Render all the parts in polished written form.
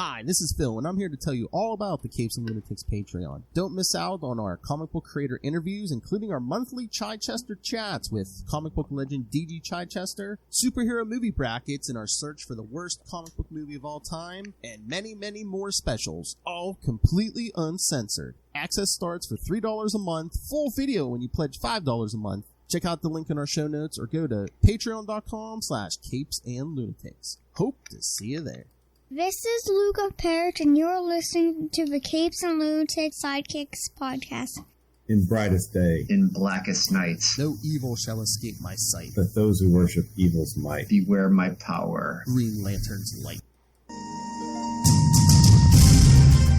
Hi, this is Phil, and I'm here to tell you all about the Capes and Lunatics Patreon. Don't miss out on our comic book creator interviews, including our monthly Chichester chats with comic book legend DG Chichester, superhero movie brackets in our search for the worst comic book movie of all time, and many, many more specials, all completely uncensored. Access starts for $3 a month, full video when you pledge $5 a month. Check out the link in our show notes or go to patreon.com/CapesandLunatics. Hope to see you there. This is Luke of Perich, and you're listening to the Capes and Lunatics Sidekicks podcast. In brightest day, in blackest nights, no evil shall escape my sight. But those who worship evil's might. Beware my power. Green Lantern's light.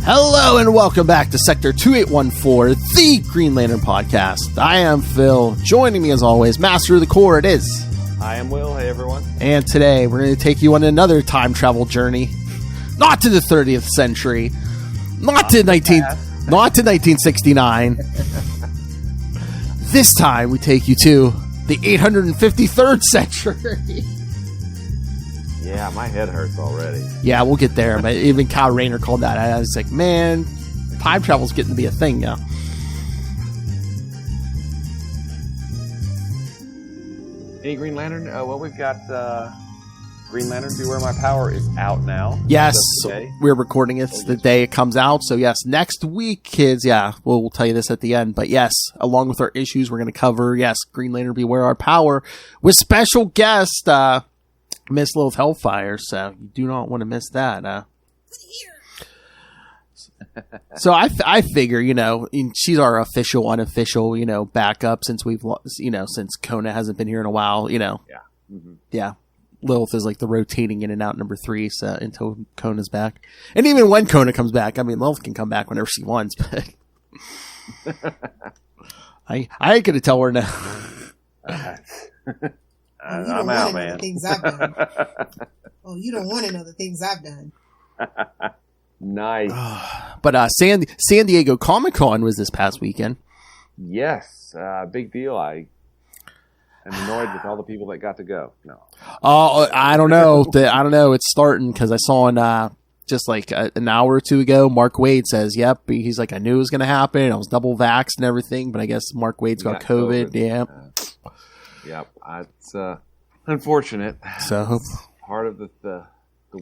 Hello and welcome back to Sector 2814, the Green Lantern podcast. I am Phil. Joining me as always, Master of the Core, it is. I am Will. Hey, everyone. And today we're going to take you on another time travel journey. Not to the 30th century. Not to 1969. This time we take you to the 853rd century. Yeah, my head hurts already. Yeah, we'll get there. But even Kyle Rayner called that. I was like, man, time travel's getting to be a thing now. Any Green Lantern? Well, we've got Green Lantern Beware My Power is out now. Yes, we're recording it the day it comes out. So, yes, next week, kids, yeah, we'll tell you this at the end. But, yes, along with our issues, we're going to cover, yes, Green Lantern Beware Our Power with special guest, Miss Lilith Hellfire. So, you do not want to miss that. So I figure, she's our official, unofficial, backup since we've, since Kona hasn't been here in a while, Yeah. Mm-hmm. Yeah. Lilith is like the rotating in and out number 3 so, until Kona's back. And even when Kona comes back, I mean, Lilith can come back whenever she wants, but I ain't going to tell her now. I'm out, man. The things I've done. Oh, you don't want to know the things I've done. Nice. But San Diego Comic-Con was this past weekend. Yes, big deal. I'm annoyed with all the people that got to go. No. Oh, I don't know. I don't know. It's starting because I saw on just like an hour or two ago, Mark Waid says, "Yep." He's like, "I knew it was going to happen. I was double vaxxed and everything, but I guess Mark Waid's got COVID." Yeah. Yep. It's unfortunate. So it's part of the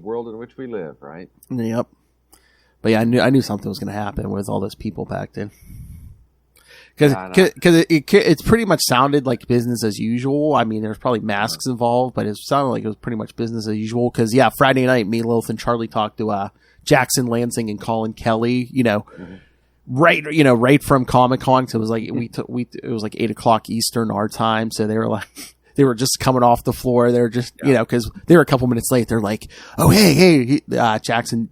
world in which we live, right? Yep. But yeah, I knew something was going to happen with all those people packed in. Because it's pretty much sounded like business as usual. I mean, there's probably masks involved, but it sounded like it was pretty much business as usual. Because yeah, Friday night, me, Lilith, and Charlie talked to Jackson Lansing and Colin Kelly. Right from Comic-Con. So it was like it was like 8:00 Eastern our time. So they were just coming off the floor. They were just because they were a couple minutes late. They're like, "Oh hey, Jackson."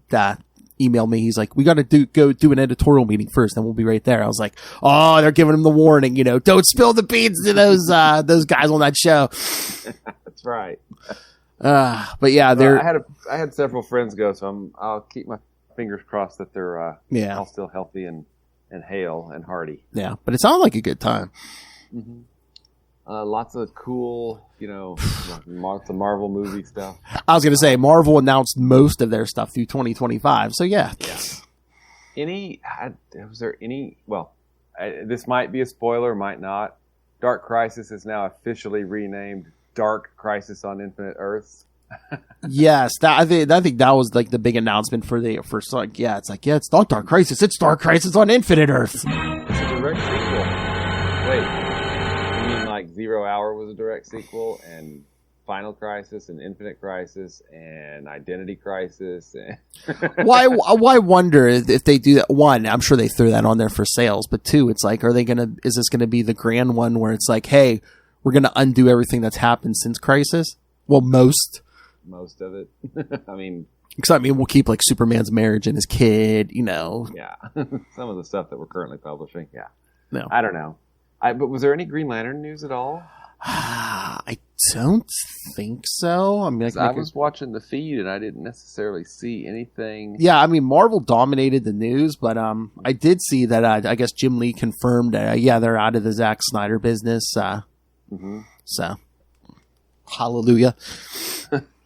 Emailed me. He's like, "We got to go do an editorial meeting first, then we'll be right there." I was like, "Oh, they're giving him the warning, don't spill the beans to those guys on that show." That's right. But yeah, I had several friends go, so I'll keep my fingers crossed that they're all still healthy and hale and hearty. Yeah, but it sounded like a good time. Mm-hmm. Lots of cool, the Marvel movie stuff. I was going to say, Marvel announced most of their stuff through 2025, so yeah. Was there any, this might be a spoiler, might not. Dark Crisis is now officially renamed Dark Crisis on Infinite Earths. Yes, I think that was like the big announcement for it's not Dark Crisis, it's Dark Crisis on Infinite Earths. It's a direct sequel. Wait. Like 0 Hour was a direct sequel, and Final Crisis, and Infinite Crisis, and Identity Crisis. Why wonder if they do that? One, I'm sure they threw that on there for sales, but two, it's like, is this gonna be the grand one where it's like, hey, we're gonna undo everything that's happened since Crisis? Well, most of it. I mean, we'll keep like Superman's marriage and his kid, Yeah, some of the stuff that we're currently publishing. Yeah, no, I don't know. But was there any Green Lantern news at all? I don't think so. I mean, I was watching the feed and I didn't necessarily see anything. Yeah, I mean, Marvel dominated the news, but I did see that I guess Jim Lee confirmed they're out of the Zack Snyder business. So, hallelujah.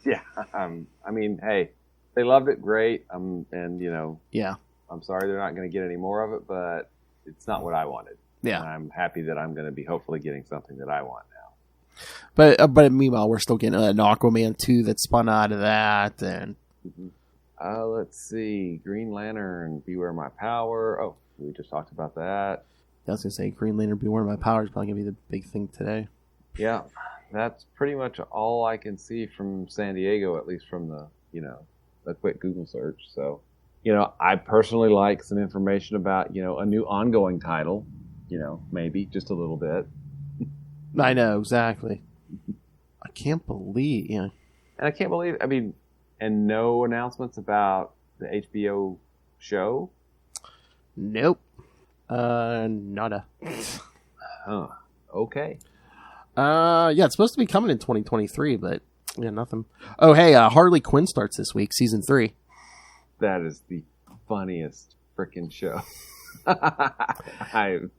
Yeah, I mean, hey, they loved it, great. And Yeah. I'm sorry they're not going to get any more of it, but it's not what I wanted. Yeah. And I'm happy that I'm going to be hopefully getting something that I want now. But meanwhile, we're still getting an Aquaman 2 that spun out of that. And let's see. Green Lantern, Beware My Power. Oh, we just talked about that. I was going to say Green Lantern, Beware My Power is probably going to be the big thing today. Yeah. That's pretty much all I can see from San Diego, at least from the quick Google search. So, I personally like some information about, a new ongoing title, maybe just a little bit. I know, exactly. I can't believe, And I can't believe, and no announcements about the HBO show? Nope. Nada. Huh. Okay. Yeah, it's supposed to be coming in 2023, but yeah, nothing. Oh, hey, Harley Quinn starts this week, season 3. That is the funniest freaking show. I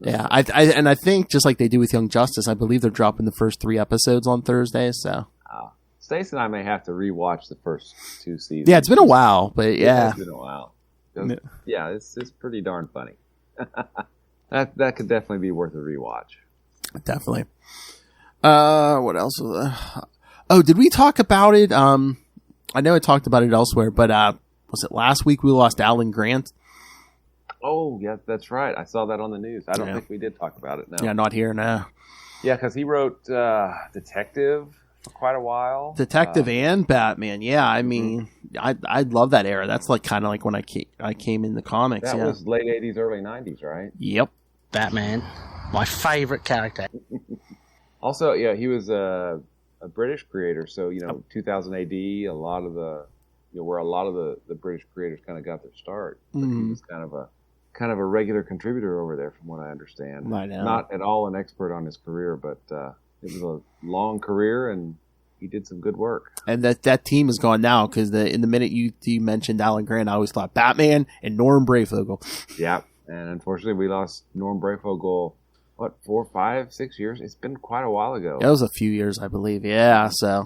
think just like they do with Young Justice, I believe they're dropping the first 3 episodes on Thursday. So, Stacey and I may have to rewatch the first 2 seasons. Yeah, it's been a while, but yeah, it's been a while. Yeah, it's pretty darn funny. That could definitely be worth a rewatch. Definitely. What else? Oh, did we talk about it? I know I talked about it elsewhere, but was it last week we lost Alan Grant? Oh, yeah, that's right. I saw that on the news. I don't think we did talk about it now. Yeah, not here now. Yeah, because he wrote Detective for quite a while. Detective and Batman. Yeah, I mean, I love that era. That's like kind of like when I came in the comics. That was late 80s, early 90s, right? Yep. Batman, my favorite character. Also, yeah, he was a British creator, so 2000 AD, a lot of the where a lot of the British creators kind of got their start. But he was kind of a regular contributor over there, from what I understand. I know. Not at all an expert on his career, but it was a long career, and he did some good work. And that team is gone now because in the minute you mentioned Alan Grant, I always thought Batman and Norm Brayfogle. Yeah, and unfortunately, we lost Norm Brayfogle. What, 4, 5, 6 years? It's been quite a while ago. That was a few years, I believe. Yeah, so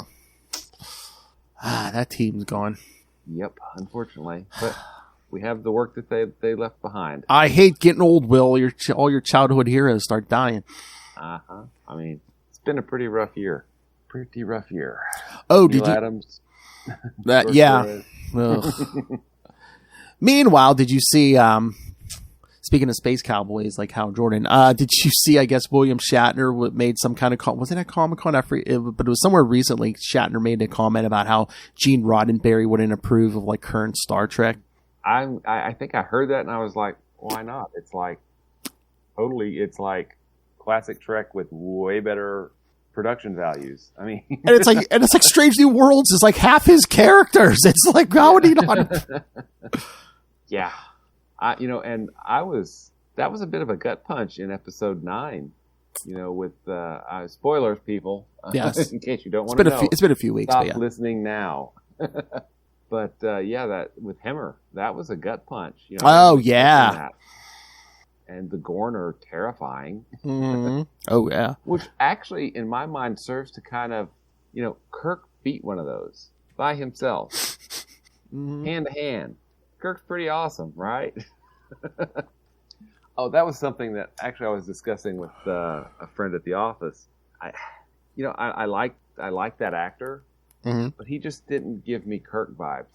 that team's gone. Yep, unfortunately, but we have the work that they left behind. I hate getting old, Will. All your childhood heroes start dying. It's been a pretty rough year. Oh, Neil Adams. Yeah. Meanwhile, did you see? Speaking of space cowboys like Hal Jordan, did you see? I guess William Shatner made some kind of was it at Comic-Con? But it was somewhere recently. Shatner made a comment about how Gene Roddenberry wouldn't approve of like current Star Trek. I think I heard that and I was like, why not? It's like it's like classic Trek with way better production values. I mean, and it's like Strange New Worlds is like half his characters. It's like, how would he not? Yeah. And that was a bit of a gut punch in episode 9, with spoilers, people. Yes. In case you don't want to know. It's been a few weeks. Stop yeah. listening now. But that with Hemmer, that was a gut punch. Oh yeah. And the Gorn are terrifying. Mm-hmm. Oh yeah. Which actually, in my mind, serves to kind of, Kirk beat one of those by himself, hand to hand. Kirk's pretty awesome, right? Oh, that was something that actually I was discussing with a friend at the office. I like that actor, but he just didn't give me Kirk vibes.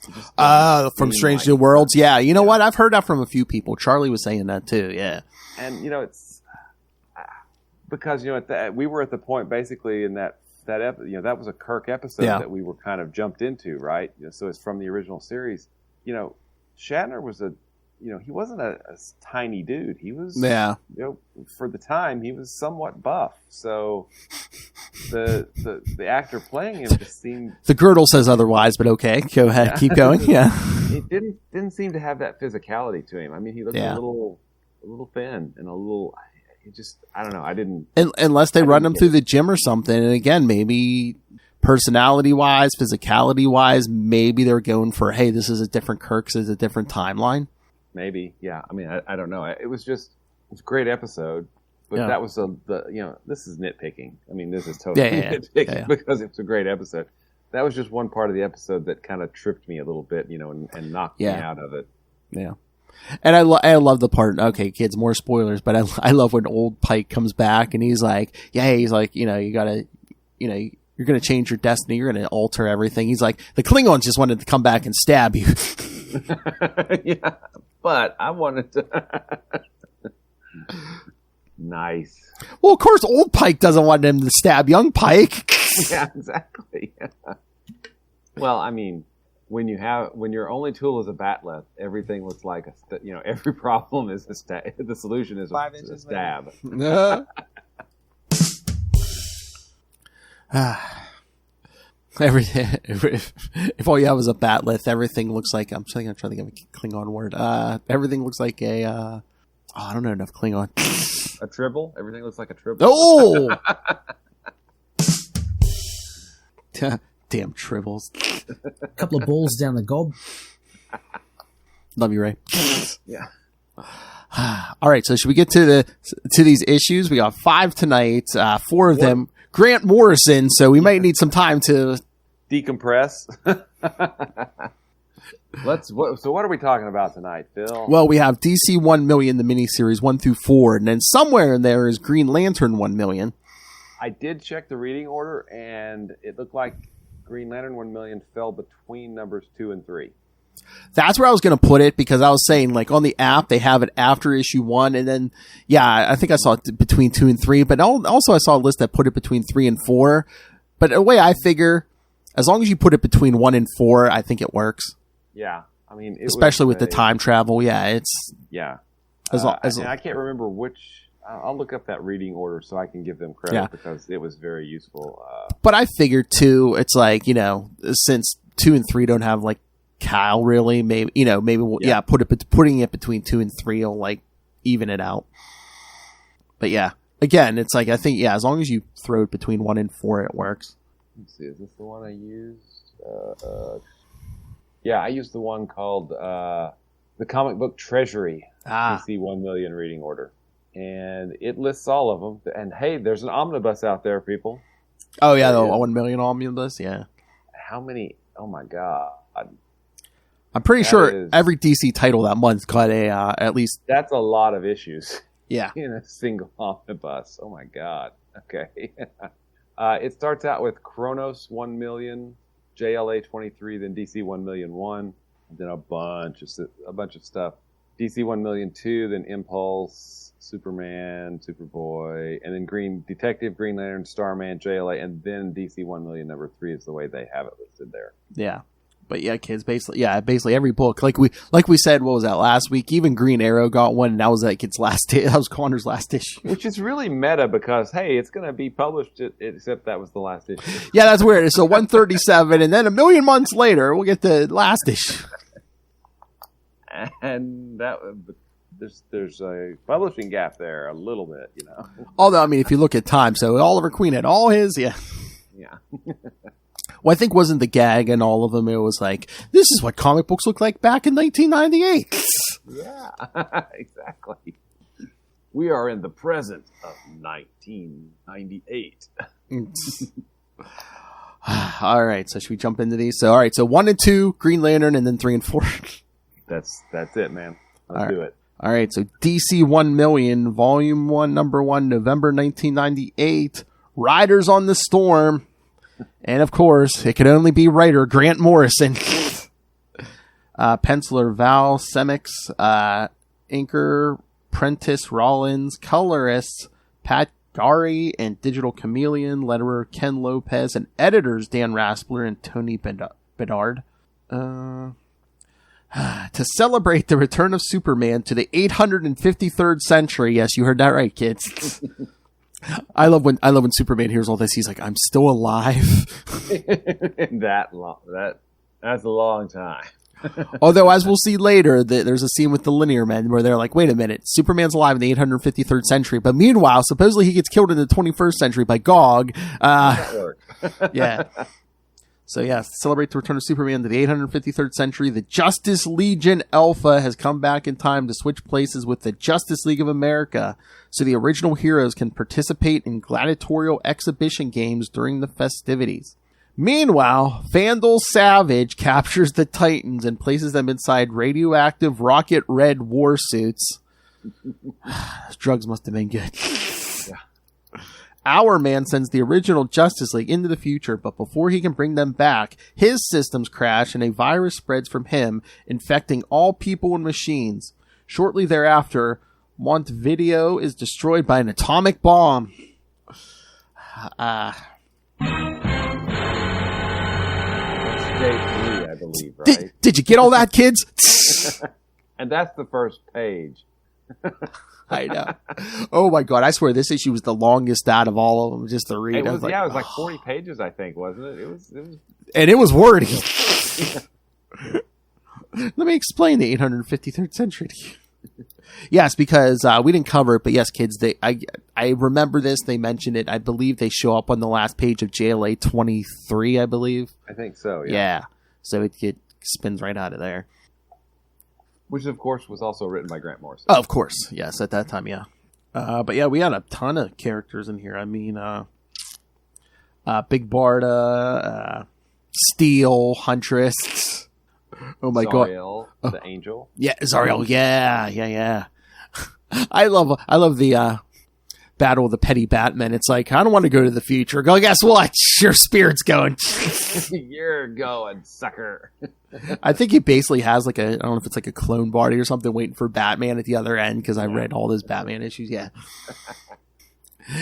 From Strange New Worlds, yeah. You know what? I've heard that from a few people. Charlie was saying that too. Yeah, and it's because we were at the point basically in that was a Kirk episode that we were kind of jumped into, right? So it's from the original series. Shatner was he wasn't a tiny dude. He was, for the time, he was somewhat buff. So the actor playing him just seemed... The girdle says otherwise, but okay. Go ahead. Yeah. Keep going. Yeah. He didn't seem to have that physicality to him. I mean, he looked a little thin and a little... I don't know. I didn't... Unless they run him through the gym or something. And again, maybe... Personality-wise, physicality-wise, maybe they're going for, hey, this is a different Kirk, this is a different timeline. Maybe, yeah. I mean, I don't know. It's a great episode, but that was this is nitpicking. I mean, this is totally nitpicking because it's a great episode. that was just one part of the episode that kind of tripped me a little bit, and knocked me out of it. Yeah. And I love the part, okay, kids, more spoilers, but I love when old Pike comes back and he's like, you gotta, you're gonna change your destiny, you're gonna alter everything. He's like, the Klingons just wanted to come back and stab you. Yeah, but I wanted to. Nice. Well, of course, old Pike doesn't want him to stab young Pike. Yeah, exactly. Well, I mean, when your only tool is a batleth, everything looks like every problem is a stab. The solution is a stab. If all you have is a batleth, everything looks like, I'm trying to think of a Klingon word. Everything looks like a I don't know enough Klingon. A tribble? Everything looks like a tribble. Oh! Damn tribbles. A couple of balls down the gob. Love you, Ray. Yeah. All right, so should we get to these issues? We got 5 tonight. 4 of them. Grant Morrison, so we might need some time to decompress. So what are we talking about tonight, Phil? Well, we have DC 1 million, the miniseries 1 through 4, and then somewhere in there is Green Lantern 1 million. I did check the reading order, and it looked like Green Lantern 1 million fell between numbers 2 and 3. That's where I was going to put it, because I was saying, like, on the app, they have it after issue 1, and then, I think I saw it between 2 and 3, but also I saw a list that put it between 3 and 4. But the way I figure, as long as you put it between 1 and 4, I think it works. Yeah, I mean, especially with the time travel. Yeah, it's I can't remember which. I'll look up that reading order so I can give them credit because it was very useful. But I figured too, it's like since 2 and 3 don't have like Kyle really, maybe we'll, putting it between 2 and 3 will like even it out. But yeah, again, it's like I think as long as you throw it between 1 and 4, it works. Let's see, is this the one I used? Yeah, I used the one called the Comic Book Treasury DC 1 million reading order. And it lists all of them. And hey, there's an omnibus out there, people. Oh, yeah, the 1 million omnibus, yeah. How many? Oh, my God. I'm pretty sure every DC title that month got at least... That's a lot of issues. Yeah. In a single omnibus. Oh, my God. Okay. It starts out with Kronos 1 million. JLA 23, then DC 1 million 1, then a bunch of stuff. DC 1 million 2, then Impulse, Superman, Superboy, and then Green Detective, Green Lantern, Starman, JLA, and then DC 1 million number 3 is the way they have it listed there. Yeah. But yeah, kids, basically every book, like we said, what was that last week? Even Green Arrow got one, and that was like its that was Connor's last issue, which is really meta because hey, it's going to be published, except that was the last issue. Yeah, that's weird. So 137, and then a million months later, we'll get the last issue. And that there's a publishing gap there a little bit, Although I mean, if you look at time, so Oliver Queen had all his, yeah. Well, I think wasn't the gag in all of them. It was like, this is what comic books looked like back in 1998. Yeah, exactly. We are in the present of 1998. All right, so should we jump into these? So, all right, so 1 and 2, Green Lantern, and then 3 and 4. That's it, man. Let's do it. All right, so DC 1 million, Volume 1, Number 1, November 1998, Riders on the Storm. And, of course, it could only be writer Grant Morrison. Penciler Val Semix. Inker Prentice Rollins. Colorists Pat Gary and Digital Chameleon. Letterer Ken Lopez. And editors Dan Raspler and Tony Bedard. To celebrate the return of Superman to the 853rd century. Yes, you heard that right, kids. I love when Superman hears all this. He's like, "I'm still alive." That's a long time. Although, as we'll see later, there's a scene with the Linear Men where they're like, "Wait a minute, Superman's alive in the 853rd century, but meanwhile, supposedly he gets killed in the 21st century by Gog." Yeah. So yeah, celebrate the return of Superman to the 853rd century. The Justice Legion Alpha has come back in time to switch places with the Justice League of America, so the original heroes can participate in gladiatorial exhibition games during the festivities. Meanwhile, Vandal Savage captures the Titans and places them inside radioactive rocket red war suits. Those drugs must have been good. Our man sends the original Justice League into the future, but before he can bring them back, his systems crash and a virus spreads from him, infecting all people and machines. Shortly thereafter, Montevideo is destroyed by an atomic bomb. That's day 3, I believe, right? Did you get all that, kids? And that's the first page. I know. Oh my god! I swear this issue was the longest out of all of them, just to read. It was like 40 pages, I think, wasn't it? It was, and it was wordy. Let me explain the 853rd century to you. Yes, because we didn't cover it, but yes, kids, I remember this. They mentioned it. I believe they show up on the last page of JLA 23. I believe. I think so. Yeah. So it spins right out of there. Which, of course, was also written by Grant Morrison. Oh, of course. Yes, at that time, yeah. But yeah, we had a ton of characters in here. I mean, Big Barda, Steel, Huntress. Oh my Zariel, god. The Angel. Yeah, Zariel. Yeah. I love the Battle of the Petty Batmen. It's like, I don't want to go to the future. Go, guess what? Your spirit's going. You're going, sucker. I think he basically has like I don't know if it's like a clone body or something waiting for Batman at the other end, because I read all those Batman issues. Yeah.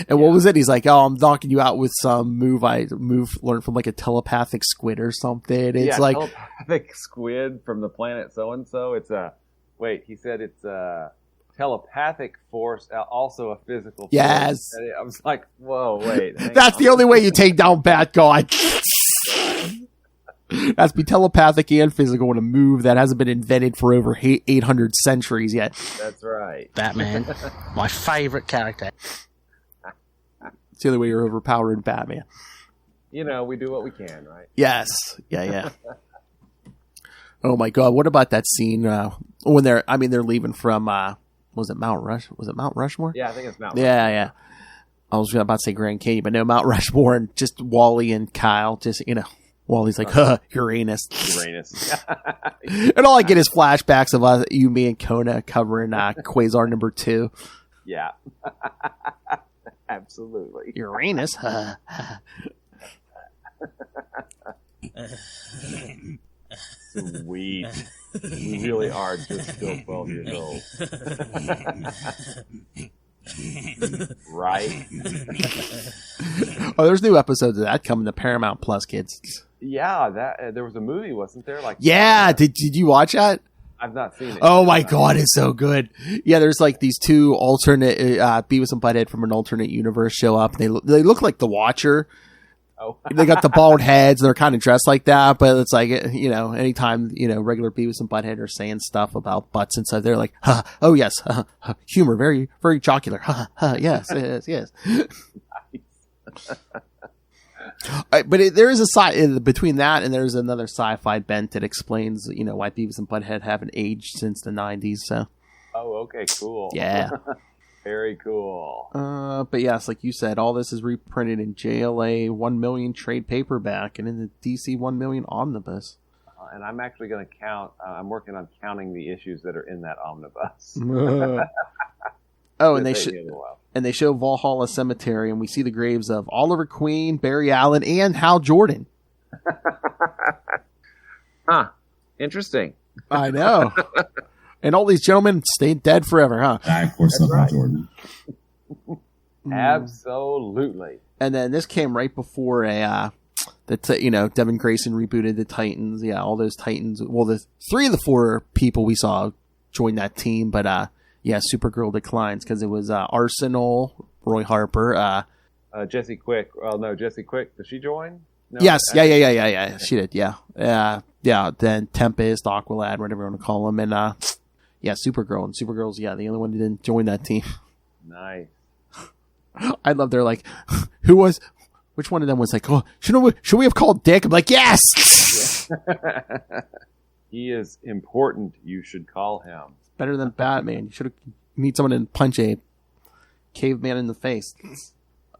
And what was it? He's like, oh, I'm knocking you out with some move learned from like a telepathic squid or something. It's like telepathic squid from the planet so-and-so. He said it's a telepathic force, also a physical force. Yes. And I was like, whoa, wait. That's the only way you take down Bat God. That's be telepathic and physical in a move that hasn't been invented for over 800 centuries yet. That's right. Batman, my favorite character. It's the only way you're overpowering Batman. You know, we do what we can, right? Yes. Yeah. Oh my god, what about that scene when they're leaving from was it Mount Rushmore? Yeah, I think it's Mount Rushmore. Yeah. I was about to say Grand Canyon, but no, Mount Rushmore, and just Wally and Kyle, just, Wally's like, Uranus. And all I get is flashbacks of us, you, me, and Kona covering Quasar number 2. Yeah. Absolutely. Uranus? Sweet. We really are just still 12 years old. Right? Oh, there's new episodes of that coming to Paramount Plus, kids. Yeah, there was a movie, wasn't there? Did you watch that? I've not seen it. Oh my god, it's so good. Yeah, there's like these two alternate Beavis and Butthead from an alternate universe show up. They look like the Watcher. Oh. They got the bald heads and they're kind of dressed like that, but it's like, anytime, regular Beavis and Butthead are saying stuff about butts and stuff, they're like, oh yes, humor, very, very jocular. Yes. But there is a side between that, and there's another sci-fi bent that explains, why Beavis and Butthead haven't aged since the 90s. So. Oh, okay, cool. Yeah. Very cool. But yes, like you said, all this is reprinted in JLA 1 million trade paperback and in the DC 1 million omnibus. And I'm actually going to count. I'm working on counting the issues that are in that omnibus. Oh, and they show Valhalla Cemetery, and we see the graves of Oliver Queen, Barry Allen, and Hal Jordan. Huh. Interesting. I know. And all these gentlemen stayed dead forever, huh? Of course, Hal Jordan. Absolutely. And then this came right before Devin Grayson rebooted the Titans. Yeah, all those Titans. Well, the 3 of the 4 people we saw joined that team, but Supergirl declines because it was Arsenal, Roy Harper, Jesse Quick. Well, no, Jesse Quick. Did she join? No, yes. Yeah. She did. Yeah. Then Tempest, Aqualad, whatever you want to call them, and Supergirl. And Supergirl's the only one who didn't join that team. Nice. I love. They're like, which one of them was like, oh, should we have called Dick? I'm like, yes. He is important. You should call him. Better than Batman. You need someone to punch a caveman in the face.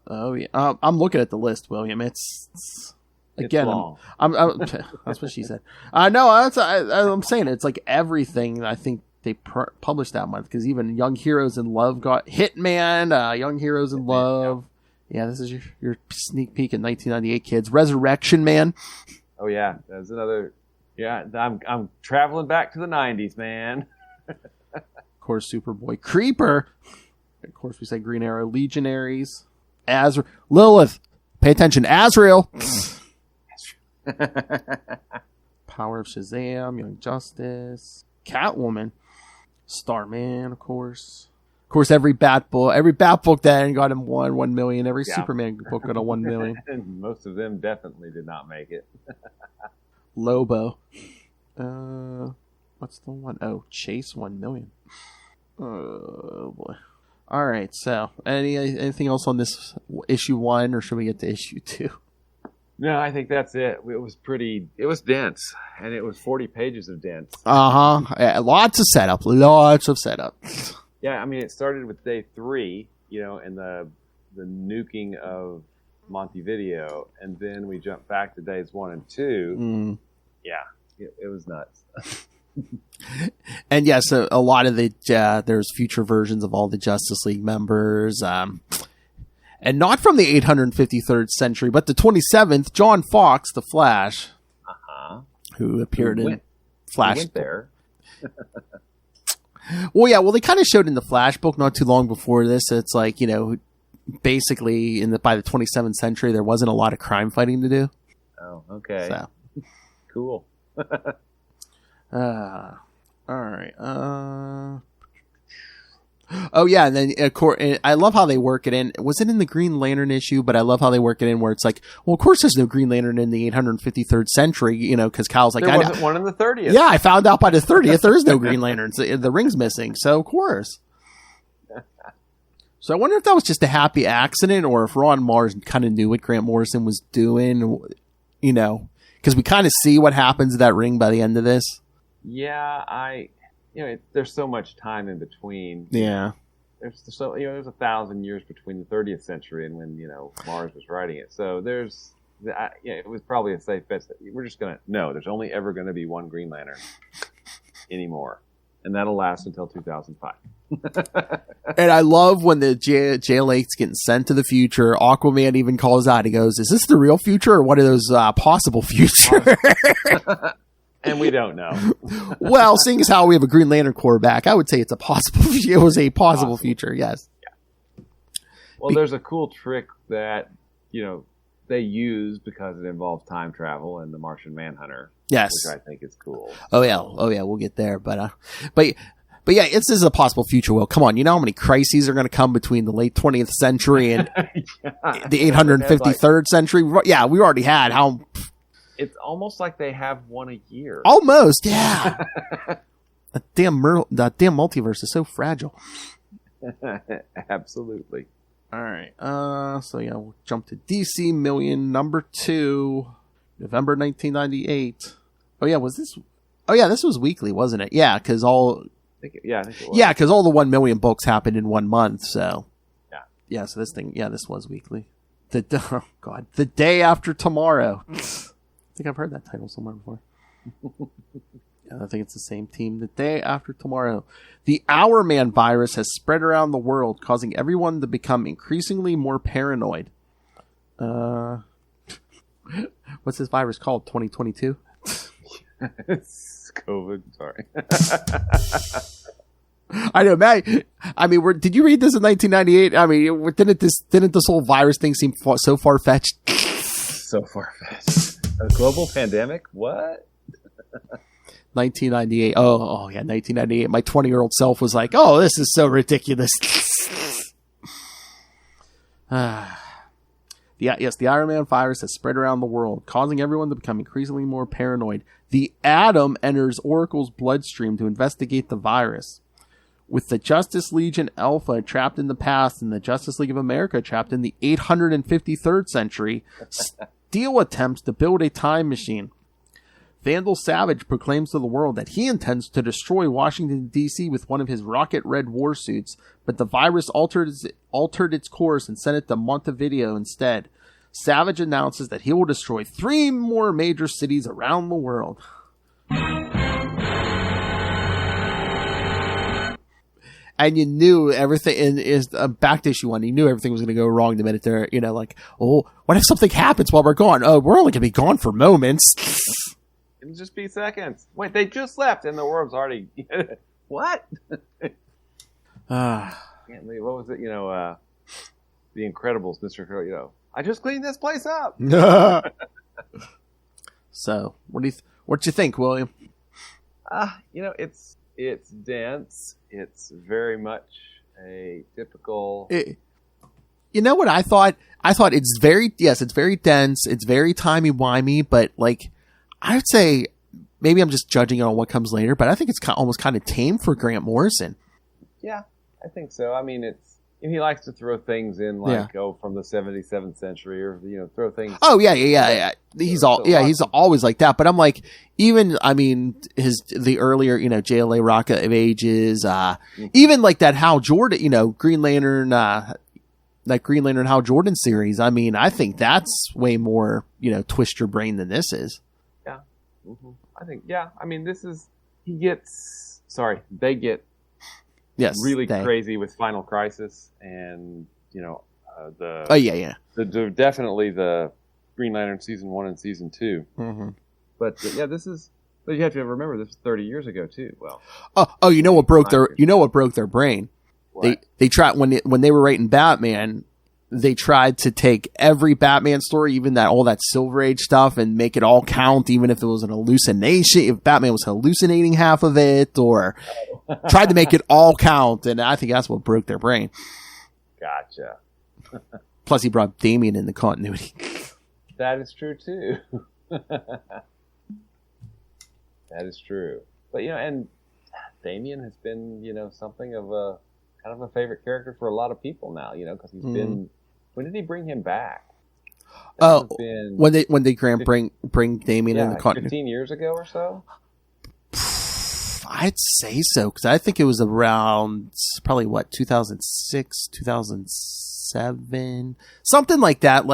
Oh yeah. I'm looking at the list, William. It's Again, long. I'm that's what she said. No, I'm saying it's like everything. I think they published that month because even Young Heroes in Love got Hitman. Young Heroes in Love. Yeah, this is your sneak peek in 1998, kids. Resurrection Man. Oh yeah, that's another. Yeah, I'm traveling back to the 90s, man. Of course, Superboy, Creeper. Of course, we say Green Arrow, Legionaries, Lilith. Pay attention, Azrael. Power of Shazam, Young Justice, Catwoman, Starman, of course. Of course, every Bat book then got him 1 million. Every Superman book got a 1 million. And most of them definitely did not make it. Lobo. What's the one? Oh, Chase 1 million. Oh boy. All right. So, anything else on this issue 1, or should we get to issue 2? No, I think that's it. It was dense, and it was 40 pages of dense. Yeah, lots of setup. Yeah, I mean, it started with day 3, and the nuking of Montevideo, and then we jumped back to days 1 and 2. Yeah, it was nuts. And yes, a lot of there's future versions of all the Justice League members, and not from the 853rd century, but the 27th. John Fox, the Flash, who appeared in Flash. Went there. Well, yeah. Well, they kind of showed in the Flash book not too long before this. It's like basically by the 27th century, there wasn't a lot of crime fighting to do. Oh, okay. So. Cool. All right. Oh yeah, and then of course, I love how they work it in. Was it in the Green Lantern issue? But I love how they work it in where it's like, well, of course there's no Green Lantern in the 853rd century, because Kyle's like, there wasn't one in the 30th. Yeah, I found out by the 30th there is no Green Lanterns. The ring's missing, so of course. So I wonder if that was just a happy accident, or if Ron Mars kind of knew what Grant Morrison was doing, because we kind of see what happens to that ring by the end of this. Yeah, there's so much time in between. Yeah. There's 1,000 years between the 30th century and when, Mars was writing it. So it was probably a safe bet that we're just going to, no, there's only ever going to be one Green Lantern anymore. And that'll last until 2005. And I love when the JLA's getting sent to the future. Aquaman even calls out. He goes, "Is this the real future or one of those possible future?" And we don't know. Well, seeing as how we have a Green Lantern Corps back, I would say it's a possible. It was a possible future. Yes. Yeah. Well, there's a cool trick that they use because it involves time travel and the Martian Manhunter. Yes, which I think is cool. Oh yeah, we'll get there. But yeah, this is a possible future. Will, come on, you know how many crises are going to come between the late 20th century and the 853rd century? Yeah, we already had how. It's almost like they have one a year. Almost, yeah. That damn multiverse is so fragile. Absolutely. All right. So yeah, we'll jump to DC Million number 2, November 1998. Oh yeah, was this? Oh yeah, this was weekly, wasn't it? Yeah, because all. I think it was. Yeah, because all the 1 million books happened in 1 month. So. Yeah. Yeah. So this was weekly. The Day After Tomorrow. I think I've heard that title somewhere before. Yeah, I think it's the same team. The Day After Tomorrow. The Hour Man virus has spread around the world, causing everyone to become increasingly more paranoid. What's this virus called? 2022? It's COVID. Sorry. I know, Matt. I mean, did you read this in 1998? I mean, didn't this whole virus thing seem so far-fetched? So far-fetched. A global pandemic? What? 1998. Oh yeah, 1998. My 20-year-old self was like, "Oh, this is so ridiculous." The Iron Man virus has spread around the world, causing everyone to become increasingly more paranoid. The Atom enters Oracle's bloodstream to investigate the virus. With the Justice Legion Alpha trapped in the past and the Justice League of America trapped in the 853rd century, Steel attempts to build a time machine. Vandal Savage proclaims to the world that he intends to destroy Washington, D.C. with one of his rocket red war suits, but the virus altered its course and sent it to Montevideo instead. Savage announces that he will destroy 3 more major cities around the world. And you knew everything is back to issue 1. You knew everything was going to go wrong the minute they're, like, oh, what if something happens while we're gone? Oh, we're only going to be gone for moments. It'll just be seconds. Wait, they just left and the worm's already. What? Can't believe, what was it? The Incredibles, Mr. I just cleaned this place up. So, what do you think, William? It's dense. It's very much a typical. You know what I thought? I thought it's very dense. It's very timey-wimey, but I'd say maybe I'm just judging it on what comes later, but I think it's almost kind of tame for Grant Morrison. Yeah, I think so. I mean, he likes to throw things in from the 77th century or throw things. Oh yeah. He's always like that. But I'm like, even the earlier JLA Rocket of Ages, even like that Hal Jordan, Green Lantern, that Green Lantern Hal Jordan series. I mean, I think that's way more twist your brain than this is. Yeah, I think I mean, they get. Yes, really crazy with Final Crisis and definitely the Green Lantern season 1 and season 2. Mm-hmm. But but you have to remember this was 30 years ago too. Well, what broke their brain? What? They tried when they were writing Batman. They tried to take every Batman story, even all that Silver Age stuff, and make it all count, even if it was an hallucination, if Batman was hallucinating half of it, or tried to make it all count, and I think that's what broke their brain. Gotcha. Plus, he brought Damian in the continuity. That is true, too. That is true. But, and Damian has been, something of a kind of a favorite character for a lot of people now, because he's been... When did he bring him back? When they bring Damian in the continuity. 15 years ago or so? I'd say so, because I think it was around probably 2006, 2007, something like that.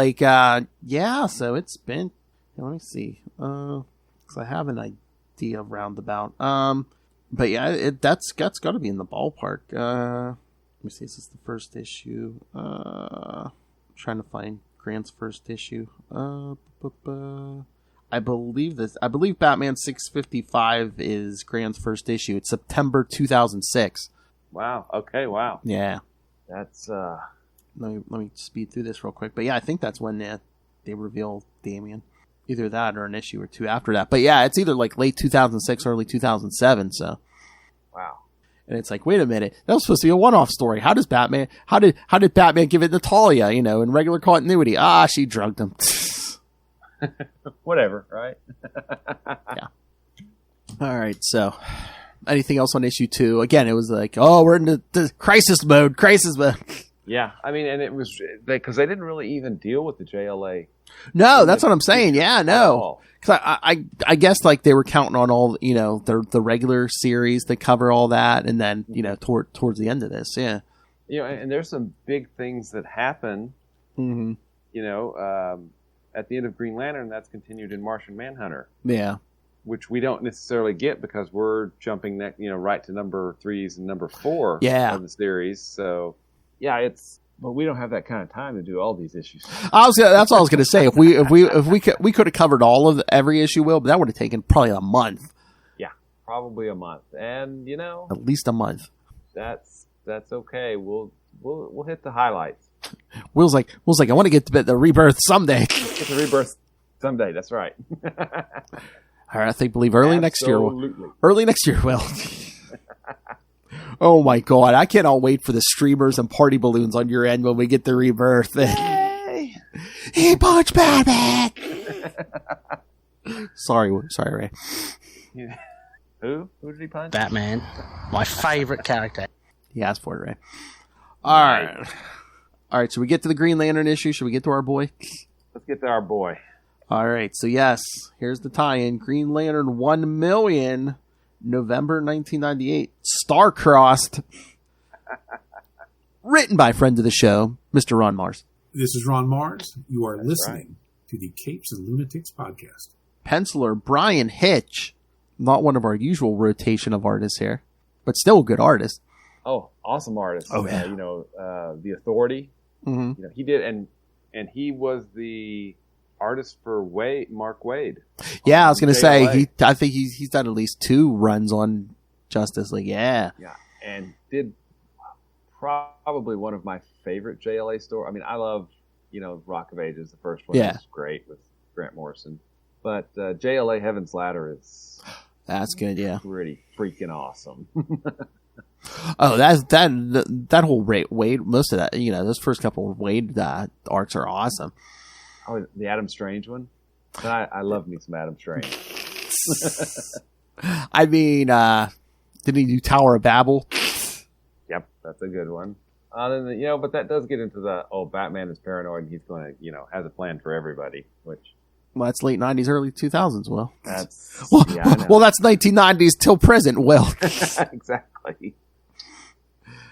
So it's been. Let me see, because I have an idea of roundabout. But yeah, that's got to be in the ballpark. Let me see. Is this the first issue? Trying to find Grant's first issue. I believe Batman 655 is Grant's first issue. It's September 2006. Wow. Okay. Wow. Yeah. That's Let me speed through this real quick. But yeah, I think that's when they reveal Damian. Either that or an issue or two after that. But yeah, it's either late 2006, early 2007. So. Wow. And it's like, wait a minute, that was supposed to be a one-off story. How did Batman give it Natalia, in regular continuity? She drugged him. Whatever, right? Yeah. All right, so anything else on issue 2? Again, it was like, we're in the crisis mode. Yeah, I mean, and it was because they didn't really even deal with the JLA. No, that's what I'm saying. Yeah, no. Because I guess they were counting on all the regular series that cover all that, and then towards the end of this, yeah. And there's some big things that happen. Mm-hmm. At the end of Green Lantern, that's continued in Martian Manhunter. Yeah. Which we don't necessarily get because we're jumping right to number 3s and number 4 of the series. So yeah, but we don't have that kind of time to do all these issues. That's what I was going to say. If we could have covered all of every issue, but that would have taken probably a month. Yeah, probably a month, and at least a month. That's okay. We'll hit the highlights. Will's like, I want to get to the rebirth someday. Get the rebirth someday. That's right. All right, I believe early next year. Early next year, Will. Oh my God, I cannot wait for the streamers and party balloons on your end when we get the rebirth. Yay! He punched Batman! Sorry, Ray. Yeah. Who did he punch? Batman. My favorite character. He asked for it, Ray. All right, should we get to the Green Lantern issue? Should we get to our boy? Let's get to our boy. All right, so yes, here's the tie-in. Green Lantern 1 million, November 1998. Star-crossed. Written by friend of the show, Mr. Ron Mars. This is Ron Mars. You are That's listening to the Capes and Lunatics podcast. Penciler Brian Hitch, not one of our usual rotation of artists here, but still a good artist. Oh, awesome artist. Oh, yeah. The Authority. Mm-hmm. He did, and he was the artist for Mark Wade. Yeah, I was going to say, JLA. I think he's done at least 2 runs on Justice League. Yeah. Yeah, and did probably one of my favorite JLA stories. I mean, I love, Rock of Ages. The first one was great with Grant Morrison. But JLA Heaven's Ladder is that's good, yeah. Pretty freaking awesome. Oh, that whole Wade, most of that, those first couple of Wade arcs are awesome. Oh, the Adam Strange one? I love me some Adam Strange. I mean, didn't he do Tower of Babel? Yep, that's a good one. But that does get into Batman is paranoid and he's going to, has a plan for everybody, which... Well, that's late 90s, early 2000s, Will. That's... Well, that's 1990s till present, Will. Exactly.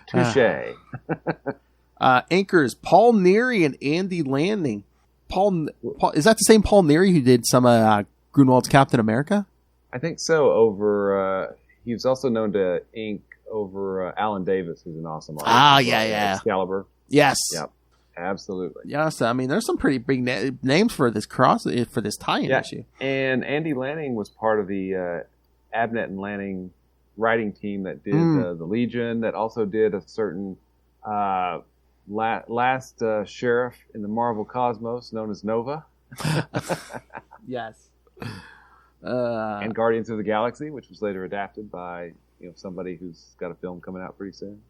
Touche. Anchors, Paul Neary and Andy Lanning. Paul, is that the same Paul Neary who did some Grunwald's Captain America? I think so. Over, he was also known to ink over Alan Davis, who's an awesome artist. Yeah. Excalibur. Yes. Yep. Absolutely. Yes, I mean, there's some pretty big names for this tie-in issue. And Andy Lanning was part of the Abnett and Lanning writing team that did the Legion, that also did a certain last sheriff in the Marvel Cosmos known as Nova. Yes. And Guardians of the Galaxy, which was later adapted by somebody who's got a film coming out pretty soon.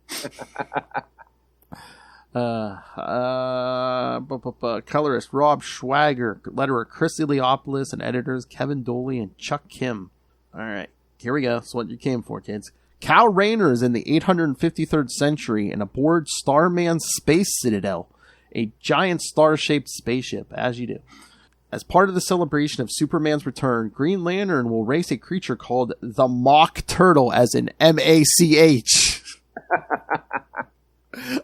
Colorist Rob Schwager, letterer Chris Iliopoulos, and editors Kevin Doley and Chuck Kim. All right, here we go. That's what you came for, kids. Kyle Rayner is in the 853rd century and aboard Starman's Space Citadel, a giant star-shaped spaceship, as you do. As part of the celebration of Superman's return, Green Lantern will race a creature called the Mock Turtle, as in MACH.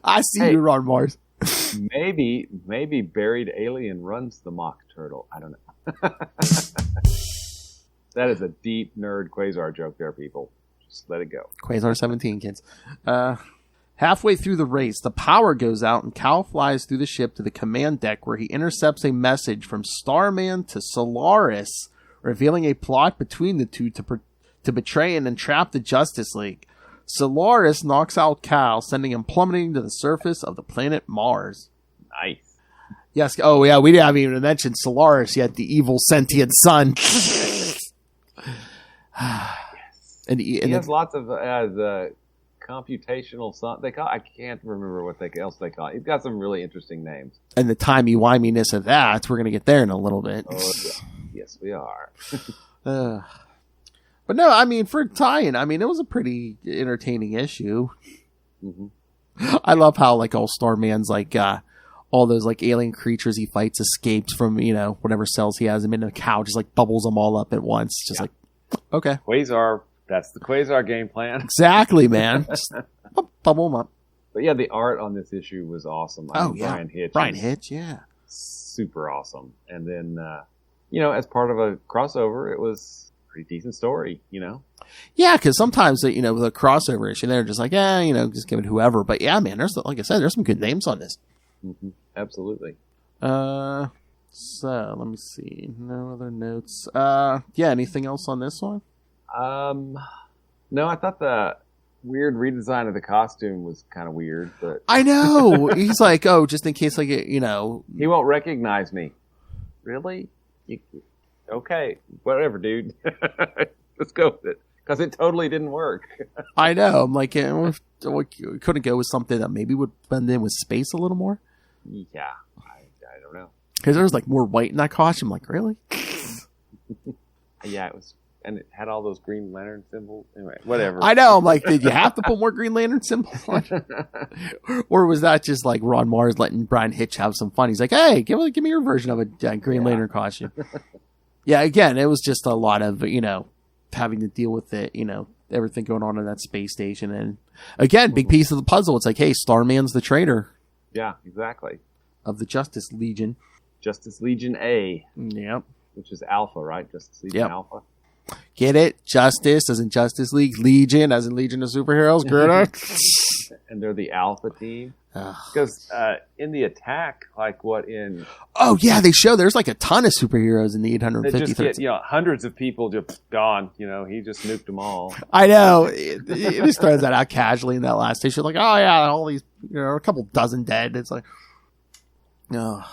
I see you, Ron Mars. Maybe Buried Alien runs the Mock Turtle. I don't know. That is a deep nerd Quasar joke there, people. Just let it go. Quasar 17, kids. Halfway through the race, the power goes out and Cal flies through the ship to the command deck where he intercepts a message from Starman to Solaris, revealing a plot between the two to betray and entrap the Justice League. Solaris knocks out Cal, sending him plummeting to the surface of the planet Mars. Nice. Yes. Oh, yeah. We haven't even mentioned Solaris yet, the evil sentient sun. And he has lots of the computational sun. I can't remember what else they call it. He's got some really interesting names. And the timey-wiminess of that, we're going to get there in a little bit. Oh, yeah. Yes, we are. But no, I mean, for tie-in, it was a pretty entertaining issue. Mm-hmm. I love how, all Starman's, all those, alien creatures he fights escapes from, whatever cells he has him in. A cow just, bubbles them all up at once. Just okay. Quasar, that's the Quasar game plan. Exactly, man. Just bubble them up. But yeah, the art on this issue was awesome. Brian Hitch, yeah. Super awesome. And then, as part of a crossover, it was pretty decent story, Yeah, because sometimes, with a crossover issue, they're just just give it whoever. But yeah, man, like I said, there's some good names on this. Mm-hmm. Absolutely. So, let me see. No other notes. Anything else on this one? No, I thought the weird redesign of the costume was kind of weird, but... I know! He's just in case, He won't recognize me. Really? Okay, whatever, dude. Let's go with it. Because it totally didn't work. I know. I'm couldn't go with something that maybe would blend in with space a little more? Yeah, I don't know. Because there was more white in that costume. Really? Yeah, it was, and it had all those Green Lantern symbols. Anyway, whatever. I know. I'm did you have to put more Green Lantern symbols on? Or was that just Ron Mars letting Brian Hitch have some fun? He's hey, give me your version of a Green Lantern costume. Yeah, again, it was just a lot of, having to deal with it, everything going on in that space station. And again, big piece of the puzzle. It's hey, Starman's the traitor. Yeah, exactly. of the Justice Legion. Justice Legion A. Yep. Which is Alpha, right? Justice Legion Alpha. Get it? Justice as in Justice League. Legion as in Legion of Superheroes. Good. And they're the Alpha team. Because in the attack, like what in... Oh, yeah, they show there's like a ton of superheroes in the 850. They just get, hundreds of people just gone. He just nuked them all. I know. It just throws that out casually in that last issue. Like, oh, yeah, all these, a couple dozen dead. It's like... No.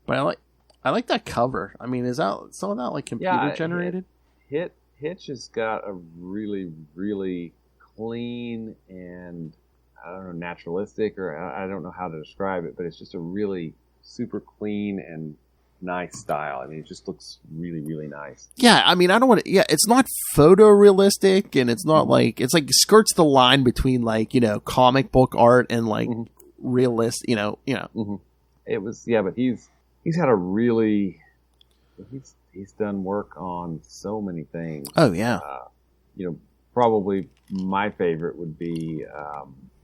But I like that cover. I mean, is that some of that like computer generated? Hitch has got a really, really clean and I don't know, naturalistic, or I don't know how to describe it, but it's just a really super clean and nice style. I mean, it just looks really, really nice. Yeah, I mean, I don't want to. Yeah, it's not photorealistic, and it's not like it skirts the line between like comic book art and like realist. Mm-hmm. It was but he's had a really he's done work on so many things. Oh yeah. Probably my favorite would be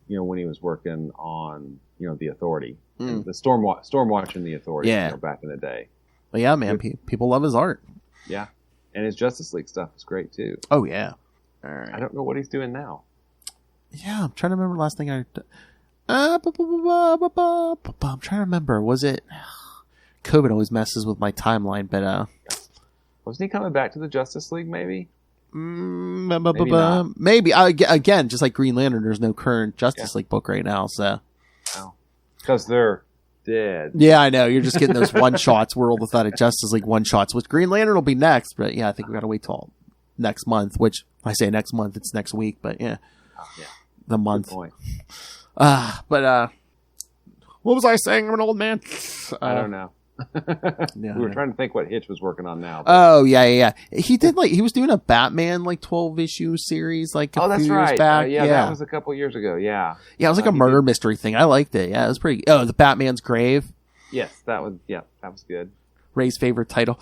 when he was working on the Authority, the Stormwatch and the Authority. Back in the day. Well, yeah, man, people love his art. Yeah, and his Justice League stuff is great too. Oh yeah. All right. I don't know what he's doing now. Yeah, I'm trying to remember the last thing I. I'm trying to remember. Was it? COVID always messes with my timeline, but wasn't he coming back to the Justice League? Maybe. Maybe. Again, just like Green Lantern, there's no current Justice League book right now, so. Because they're dead. Yeah, I know. You're just getting those one shots. World Without a Justice League one shots. Which Green Lantern will be next, but yeah, I think we got to wait till next month. Which I say next month, it's next week, but yeah, the month. Good point. But what was I saying? I'm an old man. I don't know. We were trying to think what Hitch was working on now. Oh yeah. He did he was doing a Batman 12 issue series a few years back. That was a couple years ago. Yeah, it was like a murder mystery thing. I liked it. Yeah, it was pretty. Oh, the Batman's Grave. Yes, that was good. Ray's favorite title.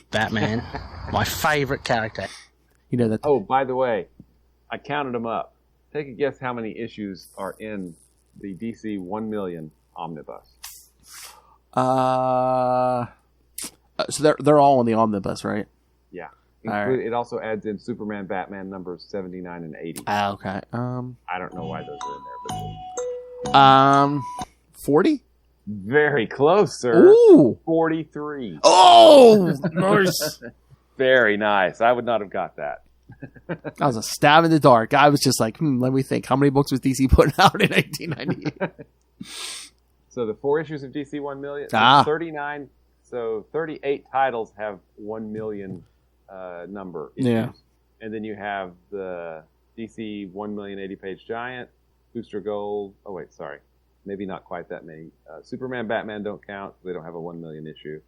Batman, my favorite character. That. Oh, by the way, I counted them up. Take a guess how many issues are in the DC 1 million omnibus. So they're all in the omnibus, right? Yeah. Right. It also adds in Superman, Batman numbers 79 and 80. Okay. I don't know why those are in there, but 40? Very close, sir. Ooh. 43. Oh, nice. Very nice. I would not have got that. That was a stab in the dark. I was just like, let me think. How many books was DC putting out in 1998? So the 4 issues of DC 1 million, 39. So 38 titles have 1 million number issues. Yeah. And then you have the DC 1 million 80-page giant, Booster Gold. Oh wait, sorry, maybe not quite that many. Superman, Batman don't count. They don't have a 1 million issue.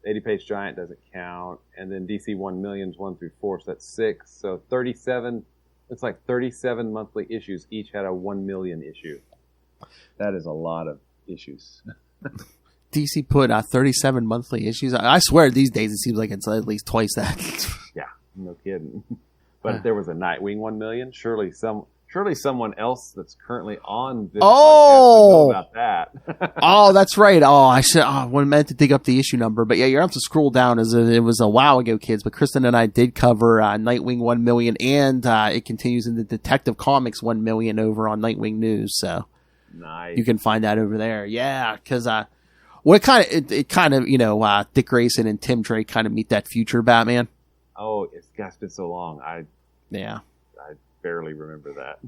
80-page giant doesn't count. And then DC 1 millions 1 through 4, so that's 6. So 37. It's like 37 monthly issues. Each had a 1 million issue. That is a lot of issues. DC put out 37 monthly issues. I swear these days it seems like it's at least twice that. Yeah, no kidding. But if there was a Nightwing 1 million, surely someone else that's currently on this podcast would know about that. Oh, that's right. Oh, I meant to dig up the issue number, but yeah, you have to scroll down as it was a while ago, kids. But Kristen and I did cover Nightwing 1 million, and it continues in the Detective Comics 1 million over on Nightwing News. So. Nice. You can find that over there. Yeah, because it kind of Dick Grayson and Tim Drake kind of meet that future Batman. Oh, it's been so long. I barely remember that.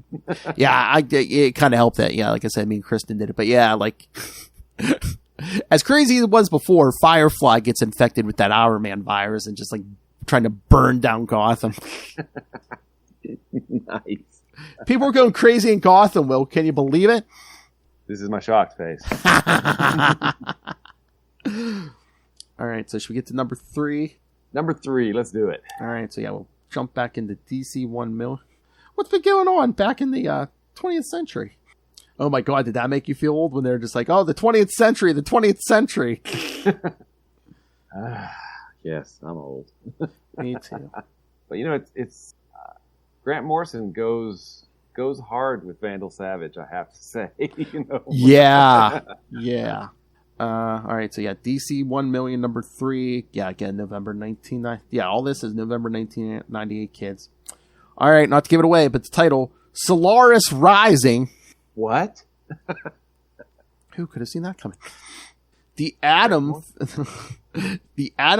Yeah, it kind of helped that. Yeah, like I said, me and Kristen did it, but yeah, like as crazy as it was before, Firefly gets infected with that Hour Man virus and just like trying to burn down Gotham. Nice. People are going crazy in Gotham. Will, can you believe it? This is my shocked face. All right, so should we get to number 3? Number 3, let's do it. All right, so yeah, we'll jump back into DC 1 mil. What's been going on back in the 20th century? Oh my God, did that make you feel old when they're just like, oh, the 20th century, the 20th century? Yes, I'm old. Me too. But it's Grant Morrison goes hard with Vandal Savage, I have to say. Yeah, yeah. All right, so yeah, DC 1 million number 3. Yeah, again, November 1990. Yeah, all this is November 1998, kids. All right, not to give it away, but the title, Solaris Rising. What? Who could have seen that coming? The Atom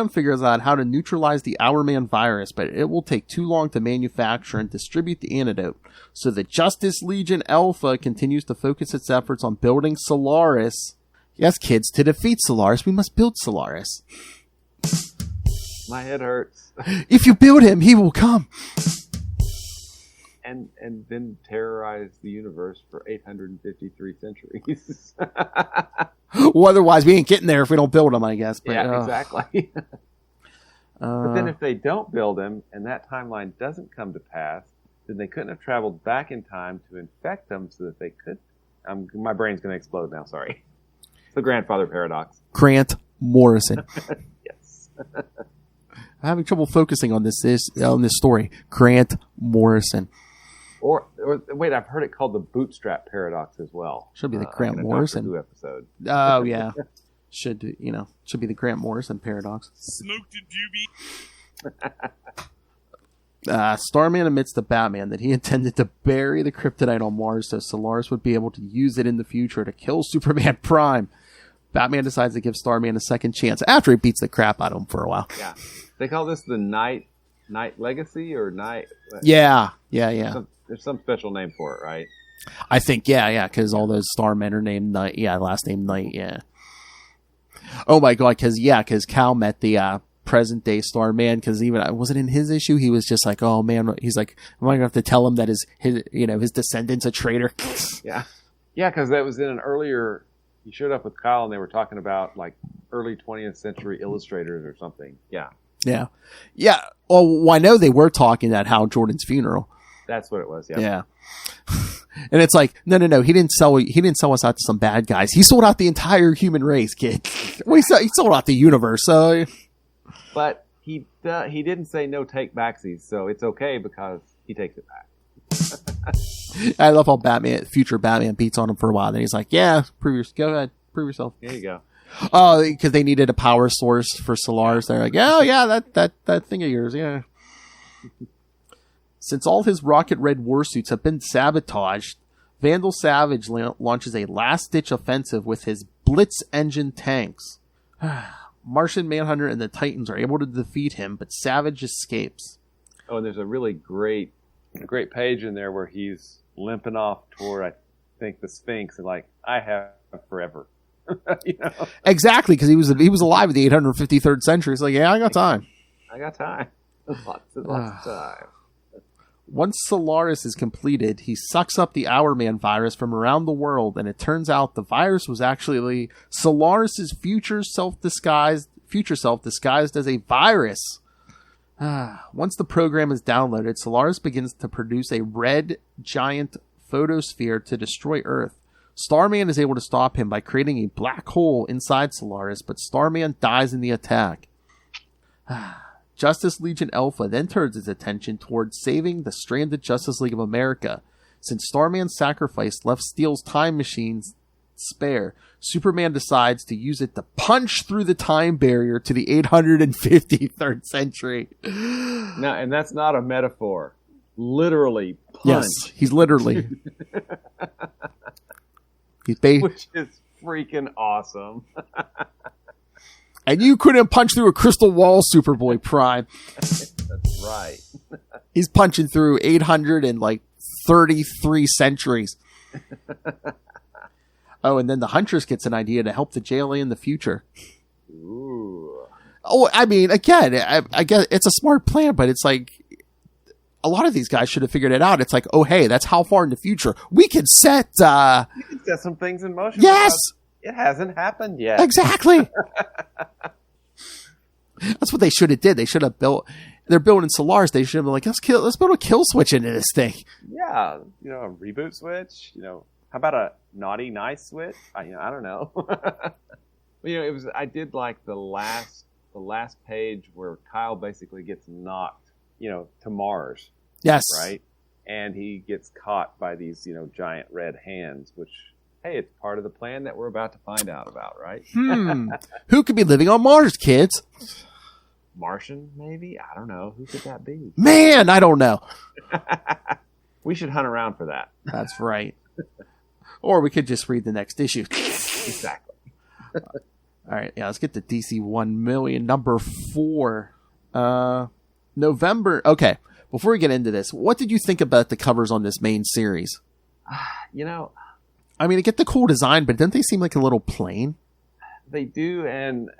figures out how to neutralize the Hourman virus, but it will take too long to manufacture and distribute the antidote. So the Justice Legion Alpha continues to focus its efforts on building Solaris. Yes, kids, to defeat Solaris, we must build Solaris. My head hurts. If you build him, he will come. And then terrorize the universe for 853 centuries. Well, otherwise, we ain't getting there if we don't build him, I guess. But, yeah, exactly. But then if they don't build him, and that timeline doesn't come to pass, then they couldn't have traveled back in time to infect them so that they could... my brain's going to explode now, sorry. It's the grandfather paradox. Grant Morrison. Yes. I'm having trouble focusing on this story. Grant Morrison. Or wait, I've heard it called the bootstrap paradox as well. Should be the Grant Morrison Who episode. Oh yeah, should be the Grant Morrison paradox. Smoked a doobie. Starman admits to Batman that he intended to bury the kryptonite on Mars so Solaris would be able to use it in the future to kill Superman Prime. Batman decides to give Starman a second chance after he beats the crap out of him for a while. Yeah, they call this the Night Legacy or Night. Yeah. There's some special name for it, right? I think, yeah, because all those Starmen are named Knight. Yeah, last name Knight, yeah. Oh my god, because Cal met the present-day Starman, because even, was it in his issue? He was just like, oh man, he's like, am I going to have to tell him that his descendant's a traitor? Yeah, because that was in an earlier, he showed up with Kyle and they were talking about like early 20th century illustrators or something. Yeah. Well, I know they were talking at Hal Jordan's funeral. That's what it was. Yeah. And it's like, no. He didn't sell us out to some bad guys. He sold out the entire human race, kid. Well, he sold out the universe. So, but he didn't say no take backsies, so it's okay because he takes it back. I love how future Batman beats on him for a while. Then he's like, yeah, go ahead, prove yourself. There you go. Oh, because they needed a power source for Solaris. They're like, oh yeah, that thing of yours, yeah. Since all his rocket red warsuits have been sabotaged, Vandal Savage launches a last-ditch offensive with his Blitz engine tanks. Martian Manhunter and the Titans are able to defeat him, but Savage escapes. Oh, and there's a really great page in there where he's limping off toward, I think, the Sphinx, and like, I have forever. Exactly, because he was alive in the 853rd century. It's like, yeah, I got time. Lots of time. Once Solaris is completed, he sucks up the Hourman virus from around the world, and it turns out the virus was actually Solaris's future self disguised as a virus. Once the program is downloaded, Solaris begins to produce a red giant photosphere to destroy Earth. Starman is able to stop him by creating a black hole inside Solaris, but Starman dies in the attack. Justice Legion Alpha then turns its attention towards saving the stranded Justice League of America. Since Starman's sacrifice left Steel's time machines spare, Superman decides to use it to punch through the time barrier to the 853rd century. No, and that's not a metaphor. Literally punch. Yes, he's literally. Which is freaking awesome. And you couldn't punch through a crystal wall, Superboy Prime. That's right. He's punching through 833 centuries. Oh, and then the Huntress gets an idea to help the JLA in the future. Ooh. Oh, I mean, again, I guess it's a smart plan, but it's like a lot of these guys should have figured it out. It's like, oh, hey, that's how far in the future we can set. You can set some things in motion. Yes. It hasn't happened yet. Exactly. That's what they should have did. They should have built. They're building Solaris. They should have been like, let's build a kill switch into this thing. Yeah, a reboot switch. How about a naughty nice switch? I don't know. It was. I did like the last page where Kyle basically gets knocked, to Mars. Yes. Right. And he gets caught by these, giant red hands, which hey, it's part of the plan that we're about to find out about, right? Who could be living on Mars, kids? Martian, maybe? I don't know. Who could that be? Man, I don't know. We should hunt around for that. That's right. Or we could just read the next issue. Exactly. All right, yeah, let's get to DC 1 million, number 4. November. Okay, before we get into this, what did you think about the covers on this main series? You know, I mean, they get the cool design, but didn't they seem like a little plain? They do, and,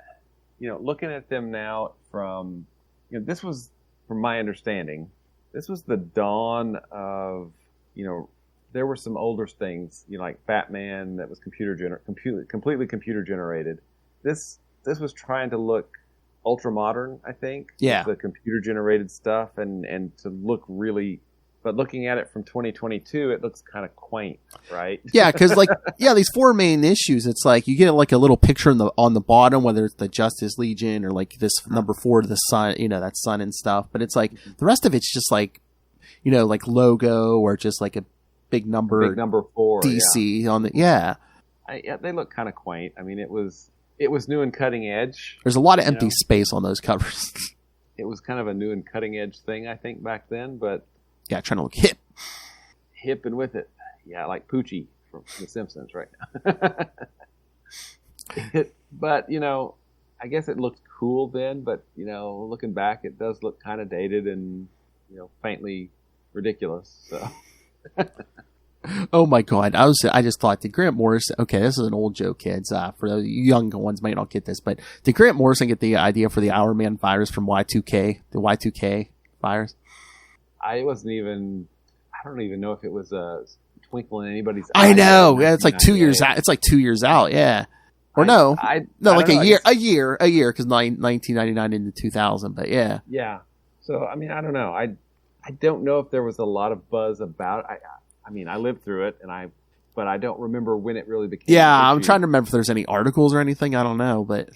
you know, looking at them now from, you know, this was, from my understanding, this was the dawn of, you know, there were some older things, you know, like Batman that was completely computer generated. This was trying to look ultra modern, I think. Yeah. The computer generated stuff and to look really, but looking at it from 2022, it looks kind of quaint, right? Yeah, because like, yeah, these 4 main issues, it's like you get like a little picture on the bottom, whether it's the Justice Legion or like this number 4, the sun, you know, that sun and stuff. But it's like the rest of it's just like, you know, like logo or just like a big number 4 DC on the yeah. Yeah, they look kind of quaint. I mean, it was new and cutting edge. There's a lot of empty space on those covers. It was kind of a new and cutting edge thing, I think, back then. But yeah, trying to look hip and with it. Yeah, like Poochie from The Simpsons right now. But, you know, I guess it looked cool then. But, you know, looking back, it does look kind of dated and, you know, faintly ridiculous. So. Oh my God! I just thought, did Grant Morrison? Okay, this is an old joke, kids. For the young ones, might not get this, but did Grant Morrison get the idea for the Hour Man virus from Y2K? The Y2K virus? I don't even know if it was a twinkle in anybody's eye. I know. Yeah, it's like 2 years out. It's like 2 years out. Yeah. Or like a year, because 1999 into 2000. But yeah. Yeah. So I mean, I don't know. I don't know if there was a lot of buzz about it. I mean, I lived through it, but I don't remember when it really became. Yeah, I'm trying to remember if there's any articles or anything. I don't know, but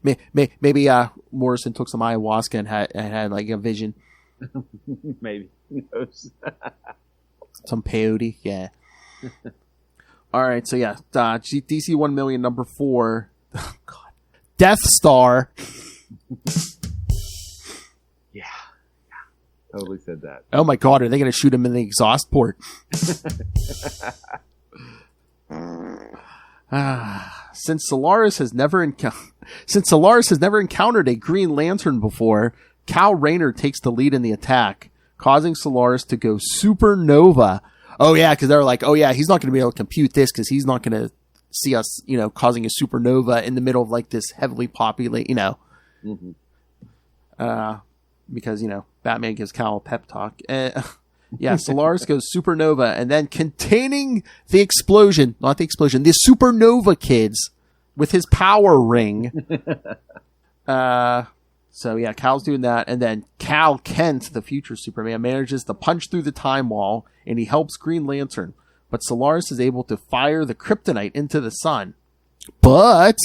maybe Morrison took some ayahuasca and had like a vision. Maybe. Who knows? Some peyote, yeah. All right, so yeah, DC 1 million, number 4. Oh, God. Death Star. Yeah. Totally said that. Oh my God, are they going to shoot him in the exhaust port? Since Solaris has never encountered a Green Lantern before, Kyle Rayner takes the lead in the attack, causing Solaris to go supernova. Oh yeah, because they're like, oh yeah, he's not going to be able to compute this because he's not going to see us, you know, causing a supernova in the middle of like this heavily populated, you know. Mm-hmm. Because, you know, Batman gives Kyle a pep talk. Yeah, Solaris goes supernova, and then containing the explosion, not the explosion, the supernova kids with his power ring. So yeah, Cal's doing that, and then Cal Kent, the future Superman, manages to punch through the time wall, and he helps Green Lantern. But Solaris is able to fire the kryptonite into the sun. But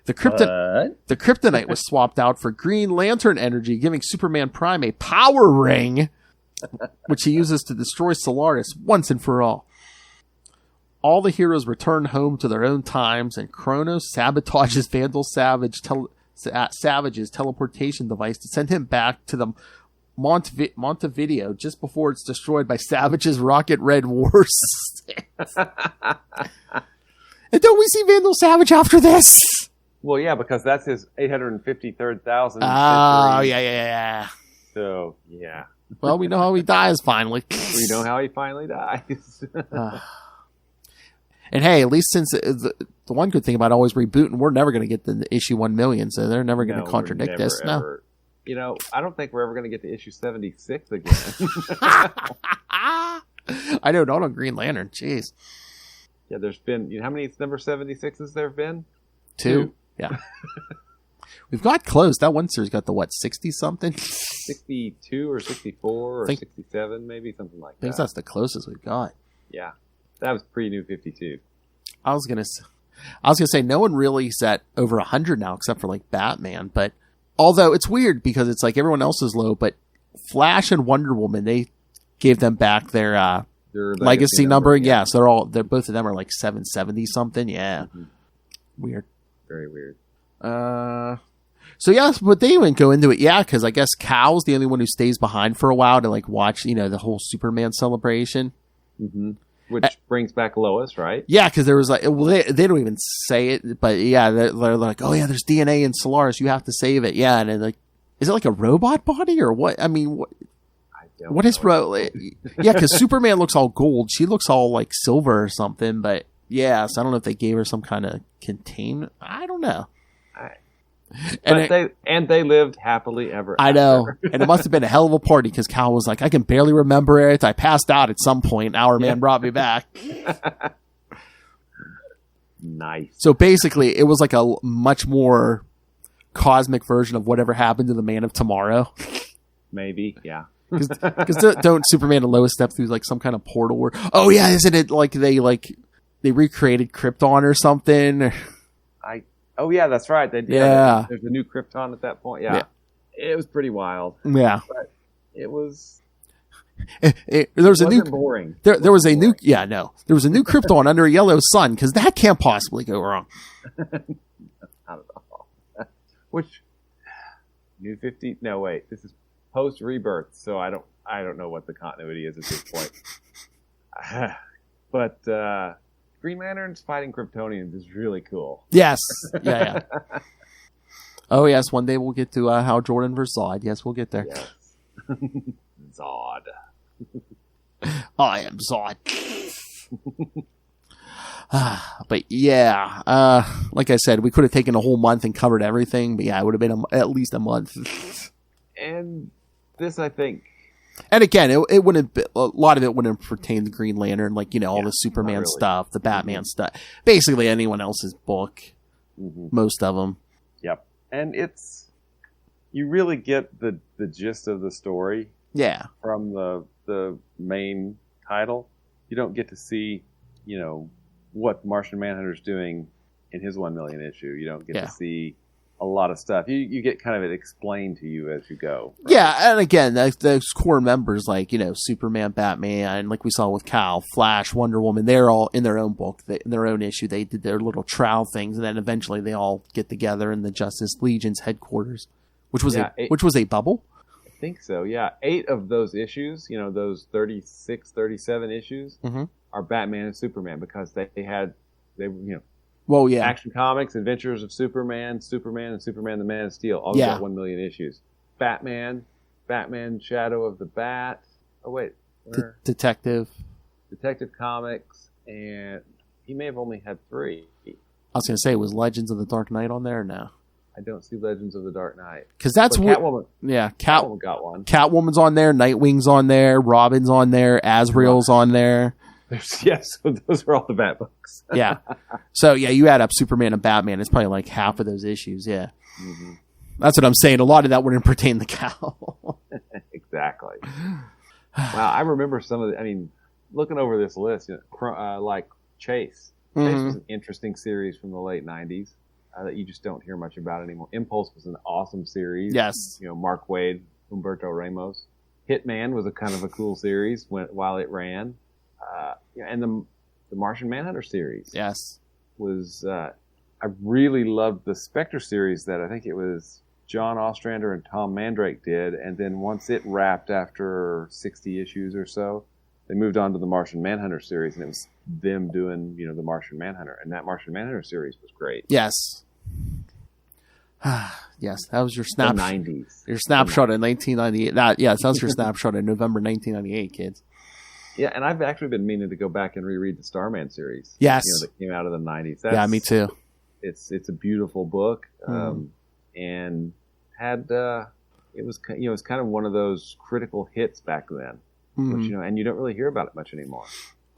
the kryptonite was swapped out for Green Lantern energy, giving Superman Prime a power ring, which he uses to destroy Solaris once and for all. All the heroes return home to their own times, and Kronos sabotages Vandal Savage's teleportation device to send him back to the Montevideo just before it's destroyed by Savage's Rocket Red Wars. And don't we see Vandal Savage after this? Well, yeah, because that's his 853,000. Oh, yeah. So, yeah. Well, we know how he dies finally. We know how he finally dies. And hey, at least since the one good thing about always rebooting, we're never going to get the issue 1 million, so they're never going to contradict this. No. You know, I don't think we're ever going to get to issue 76 again. I know, not on Green Lantern. Jeez. Yeah, there's been, you know, how many number 76s there have been? 2. Yeah. We've got close. That one series got the, 60-something? 62 or 64 or 67, maybe, something like that. I think that's the closest we've got. Yeah. That was pre-New 52. I was gonna say no one really is at over 100 now, except for like Batman. But although it's weird because it's like everyone else is low, but Flash and Wonder Woman, they gave them back their Their legacy numbering. Yeah, so they're both of them are like 770 something. Yeah, weird. Very weird. So yes, but they wouldn't go into it. Yeah, because I guess Cal's the only one who stays behind for a while to like watch, the whole Superman celebration. Mm-hmm. Which brings back Lois, right? Yeah, because there was like, well, they don't even say it, but yeah, they're like, oh yeah, there's DNA in Solaris, you have to save it. Yeah, and like, is it like a robot body or what? I mean, what is yeah, because Superman looks all gold, she looks all like silver or something. But yeah, so I don't know if they gave her some kind of containment. I don't know. And they lived happily ever after. I know. And it must have been a hell of a party because Cal was like, I can barely remember it. I passed out at some point. Our man brought me back. Nice. So basically, it was like a much more cosmic version of whatever happened to the Man of Tomorrow. Maybe, yeah. Because don't Superman and Lois step through like some kind of portal where, oh yeah, isn't it like they recreated Krypton or something? Oh yeah, that's right. They did. Yeah. There's a new Krypton at that point. Yeah. It was pretty wild. Yeah. But it was. There was a new boring. There was a new There was a new Krypton under a yellow sun because that can't possibly go wrong. Not at all. Which New 50? No, wait. This is post Rebirth, so I don't know what the continuity is at this point. But Green Lanterns fighting Kryptonians is really cool. Yes. Yeah. Oh, yes. One day we'll get to Hal Jordan versus Zod. Yes, we'll get there. Yes. Zod. I am Zod. But yeah, like I said, we could have taken a whole month and covered everything. But yeah, it would have been at least a month. And this, I think. And again, it wouldn't be, a lot of it wouldn't pertain to Green Lantern, like, all the Superman stuff, the Batman stuff. Basically anyone else's book. Mm-hmm. Most of them. Yep. And you really get the gist of the story. Yeah. From the main title. You don't get to see, what Martian Manhunter's doing in his 1 million issue. You don't get to see a lot of stuff. You get kind of it explained to you as you go. Right? Yeah, and again, those core members like, Superman, Batman, like we saw with Kyle, Flash, Wonder Woman, they're all in their own book, in their own issue. They did their little trial things, and then eventually they all get together in the Justice Legion's headquarters, which was a bubble. I think so, yeah. 8 of those issues, those 36, 37 issues, are Batman and Superman because they well, yeah. Action Comics, Adventures of Superman, and Superman the Man of Steel. All got 1 million issues. Batman, Shadow of the Bat. Oh, wait. Detective Comics, and he may have only had 3. I was going to say, was Legends of the Dark Knight on there or no? I don't see Legends of the Dark Knight. Because that's what... Catwoman. Yeah, Catwoman got one. Catwoman's on there, Nightwing's on there, Robin's on there, Azrael's on there. Yes, so those are all the Bat books. Yeah. So, yeah, you add up Superman and Batman, it's probably like half of those issues, yeah. Mm-hmm. That's what I'm saying. A lot of that wouldn't pertain to Cal. Exactly. Wow, I remember some of looking over this list, like Chase. Chase was an interesting series from the late 90s that you just don't hear much about anymore. Impulse was an awesome series. Yes. Mark Waid, Humberto Ramos. Hitman was a kind of a cool series while it ran. And the Martian Manhunter series, was I really loved the Spectre series that I think it was John Ostrander and Tom Mandrake did, and then once it wrapped after 60 issues or so, they moved on to the Martian Manhunter series, and it was them doing the Martian Manhunter, and that Martian Manhunter series was great. Yes. Yes, that was your snapshot. 90s. Your snapshot in 1998. That was your snapshot in November 1998, kids. Yeah, and I've actually been meaning to go back and reread the Starman series. Yes, that came out of the 90s. Yeah, me too. It's a beautiful book, and had it was kind of one of those critical hits back then, which and you don't really hear about it much anymore.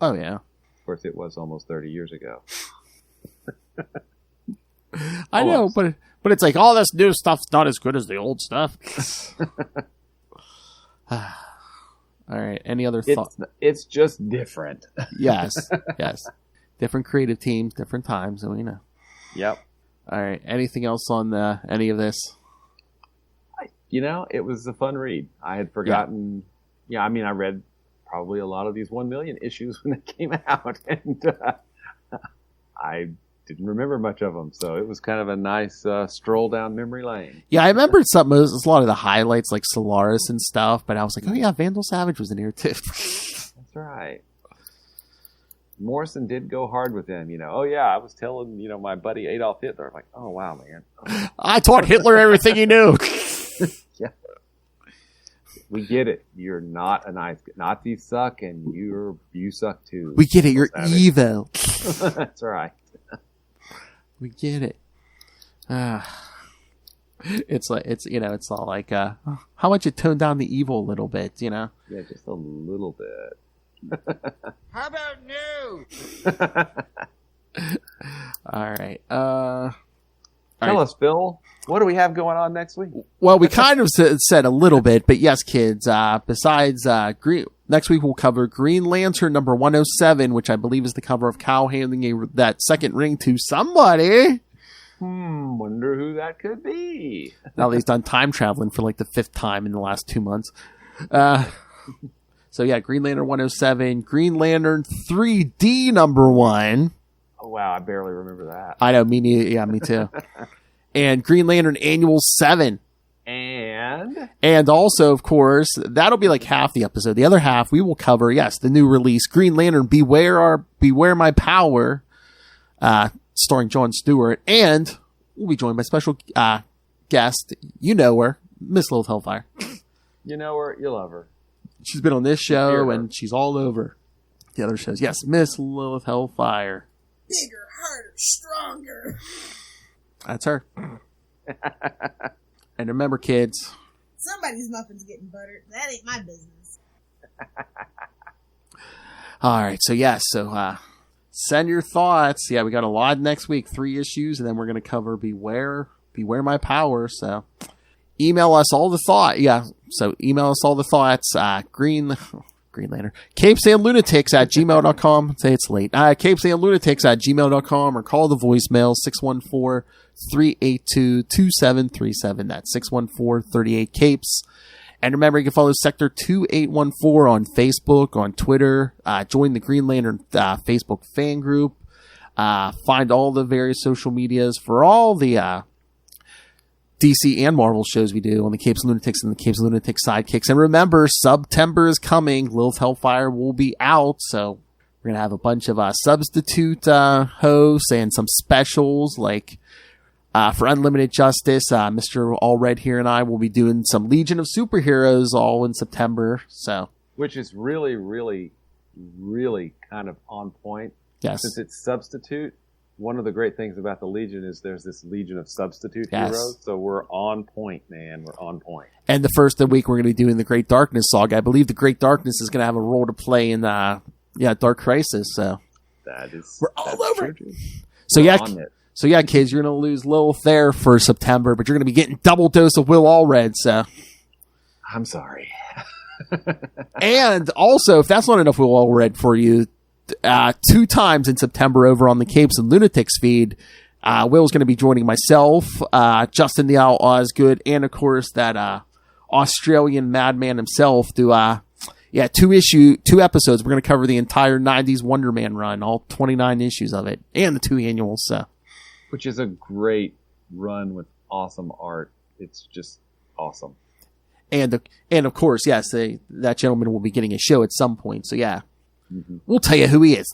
Oh yeah, of course it was almost 30 years ago. I know, but it's like all this new stuff's not as good as the old stuff. All right. Any other thoughts? It's just different. Yes. Different creative teams, different times, and we know. Yep. All right. Anything else on any of this? It was a fun read. I had forgotten. Yeah, I read probably a lot of these 1 million issues when they came out, and I didn't remember much of them, so it was kind of a nice stroll down memory lane. Yeah, I remembered some. It was a lot of the highlights, like Solaris and stuff. But I was like, oh yeah, Vandal Savage was in here too. That's right. Morrison did go hard with him, Oh yeah, I was telling my buddy Adolf Hitler. I'm like, oh wow, man. Oh. I taught Hitler everything he knew. Yeah. We get it. You're not a nice guy. Nazis suck, and you suck too. We get it. You're evil. That's right. We get it. It's all like, how about you tone down the evil a little bit, Yeah, just a little bit. How about no? All right. Tell us, Phil. What do we have going on next week? Well, we kind of said a little bit, but yes, kids. Besides next week we'll cover Green Lantern number 107, which I believe is the cover of Kyle handing that second ring to somebody. Wonder who that could be. Now that he's done time traveling for like the 5th time in the last 2 months. So yeah, Green Lantern 107, Green Lantern 3D number 1. Oh wow, I barely remember that. I know, me too. And Green Lantern Annual 7. And also, of course, that'll be like half the episode. The other half, we will cover, yes, the new release, Green Lantern Beware My Power, starring Jon Stewart. And we'll be joined by special guest. You know her, Miss Lilith Hellfire. You know her, you love her. She's been on this show, and she's all over the other shows. Yes, Miss Lilith Hellfire. Bigger, harder, stronger. That's her. And remember, kids. Somebody's muffin's getting buttered. That ain't my business. All right. So, yes. Send your thoughts. Yeah, we got a lot next week. 3 issues. And then we're going to cover Beware My Power. So, email us all the thoughts. Yeah. So, email us all the thoughts. Green Lantern. CapesandLunatics@gmail.com. Say it's late. CapesandLunatics@gmail.com or call the voicemail 614-382-2737. That's 614-38-CAPES. And remember, you can follow Sector 2814 on Facebook, on Twitter. Join the Green Lantern Facebook fan group. Find all the various social medias for all the DC and Marvel shows we do on the Capes and Lunatics and the Capes and Lunatics Sidekicks. And remember, September is coming. Lilith Hellfire will be out, so we're going to have a bunch of substitute hosts and some specials, like for Unlimited Justice, Mr. All Red here and I will be doing some Legion of Superheroes all in September. So, which is really, really, really kind of on point. Yes. Since it's substitute. One of the great things about the Legion is there's this Legion of substitute heroes, so we're on point, man. We're on point. And the first of the week we're going to be doing the Great Darkness saga. I believe the Great Darkness is going to have a role to play in Dark Crisis. So we're all over it. So yeah, kids, you're going to lose Lilith there for September, but you're going to be getting double dose of Will Allred. So I'm sorry. And also, if that's not enough Will Allred for you, 2 times in September over on the Capes and Lunatics feed, Will's going to be joining myself, Justin the Owl Osgood, and of course that Australian madman himself. 2 episodes. We're going to cover the entire 90s Wonder Man run, all 29 issues of it, and the 2 annuals. So, which is a great run with awesome art. It's just awesome. And of course, yes, that gentleman will be getting a show at some point. So yeah. Mm-hmm. We'll tell you who he is.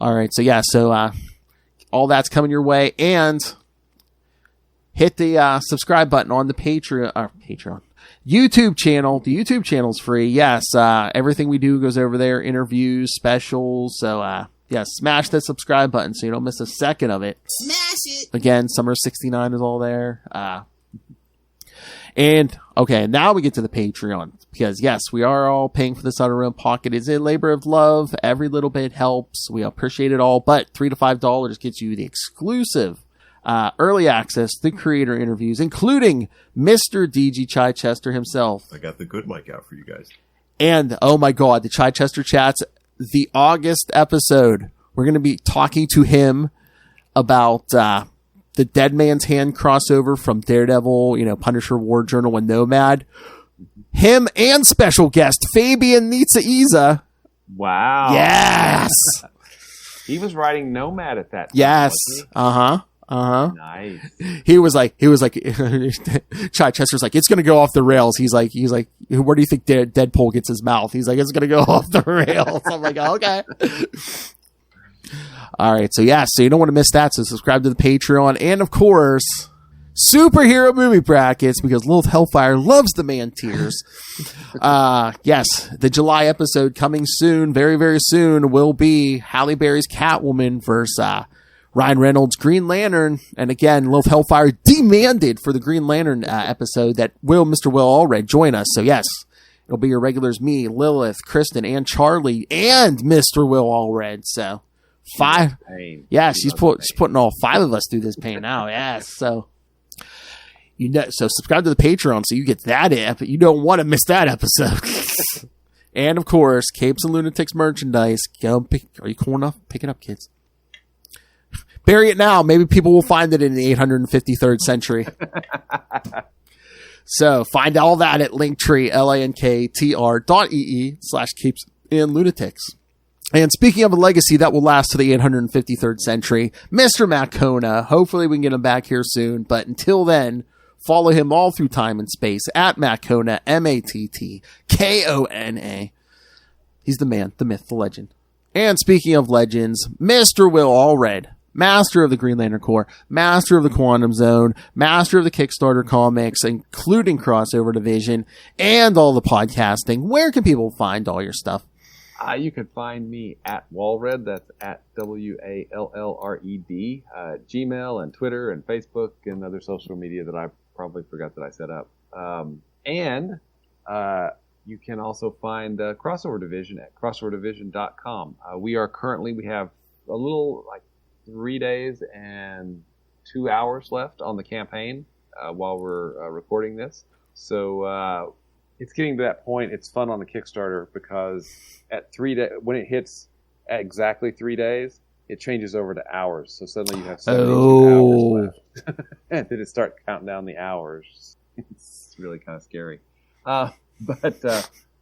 All right. So, yeah. So, all that's coming your way. And hit the subscribe button on the Patreon YouTube channel. The YouTube channel's free. Yes. Everything we do goes over there. Interviews, specials. So, smash that subscribe button so you don't miss a second of it. Smash it. Again, Summer 69 is all there. And, okay, now we get to the Patreon. Because, yes, we are all paying for this out of our own pocket. It's a labor of love. Every little bit helps. We appreciate it all. But $3 to $5 gets you the exclusive early access to creator interviews, including Mr. D.G. Chichester himself. I got the good mic out for you guys. And, oh my God, the Chichester Chats, the August episode. We're going to be talking to him about the Dead Man's Hand crossover from Daredevil, Punisher, War Journal, and Nomad. him and special guest Fabian Nitzaiza. Wow. Yes. He was writing Nomad at that time. Yes. Nice. He was like, Chichester's like, it's going to go off the rails. He's like, where do you think Deadpool gets his mouth? He's like, it's going to go off the rails. I'm like, okay. All right. So so you don't want to miss that. So subscribe to the Patreon. And of course, superhero movie brackets, because Lilith Hellfire loves the man tears. Yes, the July episode coming soon, very, very soon, will be Halle Berry's Catwoman versus Ryan Reynolds' Green Lantern. And again, Lilith Hellfire demanded for the Green Lantern episode that Mr. Will Allred join us. So yes, it'll be your regulars, me, Lilith, Kristen, and Charlie, and Mr. Will Allred. So 5. Yeah, she's putting all 5 of us through this pain now. Yes, so subscribe to the Patreon so you get that app. You don't want to miss that episode. And of course, Capes and Lunatics merchandise. Are you cool enough? Pick it up, kids. Bury it now. Maybe people will find it in the 853rd century. So find all that at Linktree, linktr.ee/Capes&Lunatics. And speaking of a legacy that will last to the 853rd century, Mr. Matt Kona. Hopefully we can get him back here soon. But until then, follow him all through time and space at Matt Kona, MATTKONA. He's the man, the myth, the legend. And speaking of legends, Mr. Will Allred, master of the Green Lantern Corps, master of the Quantum Zone, master of the Kickstarter comics, including Crossover Division, and all the podcasting. Where can people find all your stuff? You can find me at Wallred. That's at WALLRED. Gmail and Twitter and Facebook and other social media that I probably forgot that I set up. And you can also find Crossover Division at crossoverdivision.com. We have a little 3 days and 2 hours left on the campaign while we're recording this. So it's getting to that point. It's fun on the Kickstarter because at 3 days, when it hits at exactly 3 days, it changes over to hours. So suddenly you have 72 hours left. And then it starts counting down the hours. It's really kind of scary. But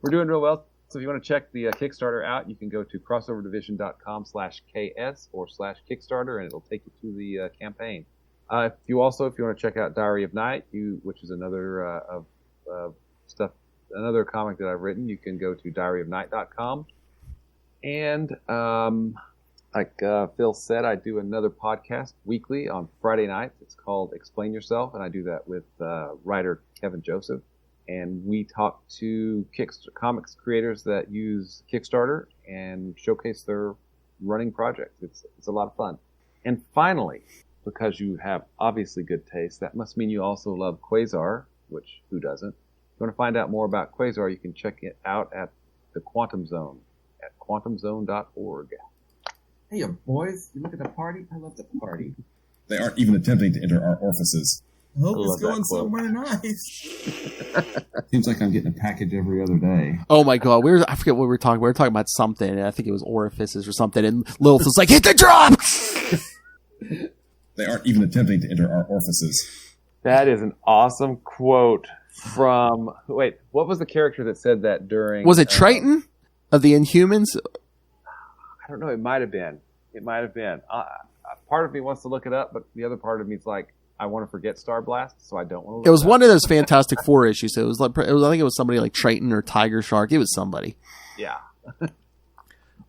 we're doing real well. So if you want to check the Kickstarter out, you can go to crossoverdivision.com/KS or /Kickstarter, and it'll take you to the campaign. If you want to check out Diary of Night, which is another another comic that I've written, you can go to diaryofnight.com. And like Phil said, I do another podcast weekly on Friday nights. It's called Explain Yourself, and I do that with writer Kevin Joseph. And we talk to comics creators that use Kickstarter and showcase their running projects. It's a lot of fun. And finally, because you have obviously good taste, that must mean you also love Quasar, which who doesn't? If you want to find out more about Quasar, you can check it out at the Quantum Zone at quantumzone.org. Hey, boys, you look at the party? I love the party. They aren't even attempting to enter our orifices. I hope it's going somewhere nice. Seems like I'm getting a package every other day. Oh my god, I forget what we were talking. We were talking about something. I think it was orifices or something. And Lilith was like, "Hit the drop!" They aren't even attempting to enter our orifices. That is an awesome quote from. Wait, what was the character that said that during? Was it Triton of the Inhumans? I don't know. It might have been. Part of me wants to look it up, but the other part of me is like, I want to forget Star Blast, so I don't want to. It was one of those Fantastic Four issues. So I think it was somebody like Triton or Tiger Shark. It was somebody. Yeah.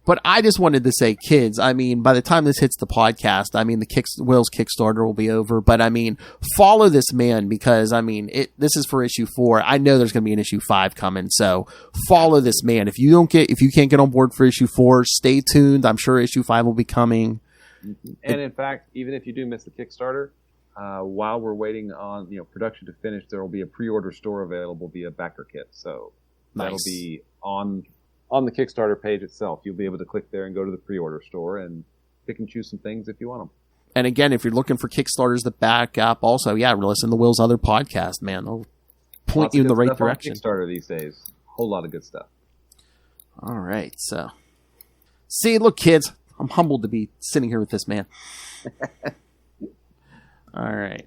But I just wanted to say, kids, I mean, by the time this hits the podcast, I mean, Will's Kickstarter will be over. But I mean, follow this man because, I mean, this is for issue 4. I know there's going to be an issue 5 coming. So follow this man. If you can't get on board for issue 4, stay tuned. I'm sure issue 5 will be coming. And in fact, even if you do miss the Kickstarter, while we're waiting on production to finish, there will be a pre-order store available via Backer Kit. So that'll be on the Kickstarter page itself. You'll be able to click there and go to the pre-order store and pick and choose some things if you want them. And again, if you're looking for Kickstarters to back up, also, listen to Will's other podcast, man. They'll point you in the right direction. Kickstarter these days, whole lot of good stuff. All right, so see, look, kids, I'm humbled to be sitting here with this man. All right,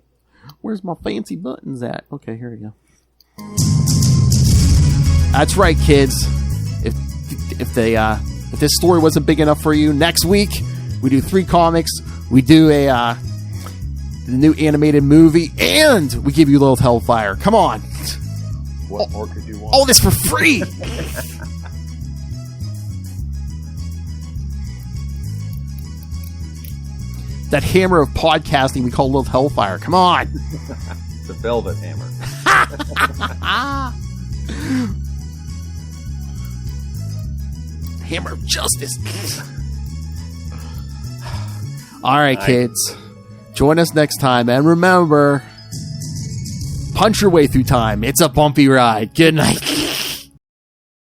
where's my fancy buttons at? Okay, here we go. That's right, kids. If this story wasn't big enough for you, next week we do 3 comics. We do the new animated movie, and we give you a little Hellfire. Come on. What more could you want? All this for free. That hammer of podcasting we call Little Hellfire. Come on. The velvet hammer. Hammer of justice. All right, kids. Join us next time. And remember, punch your way through time. It's a bumpy ride. Good night.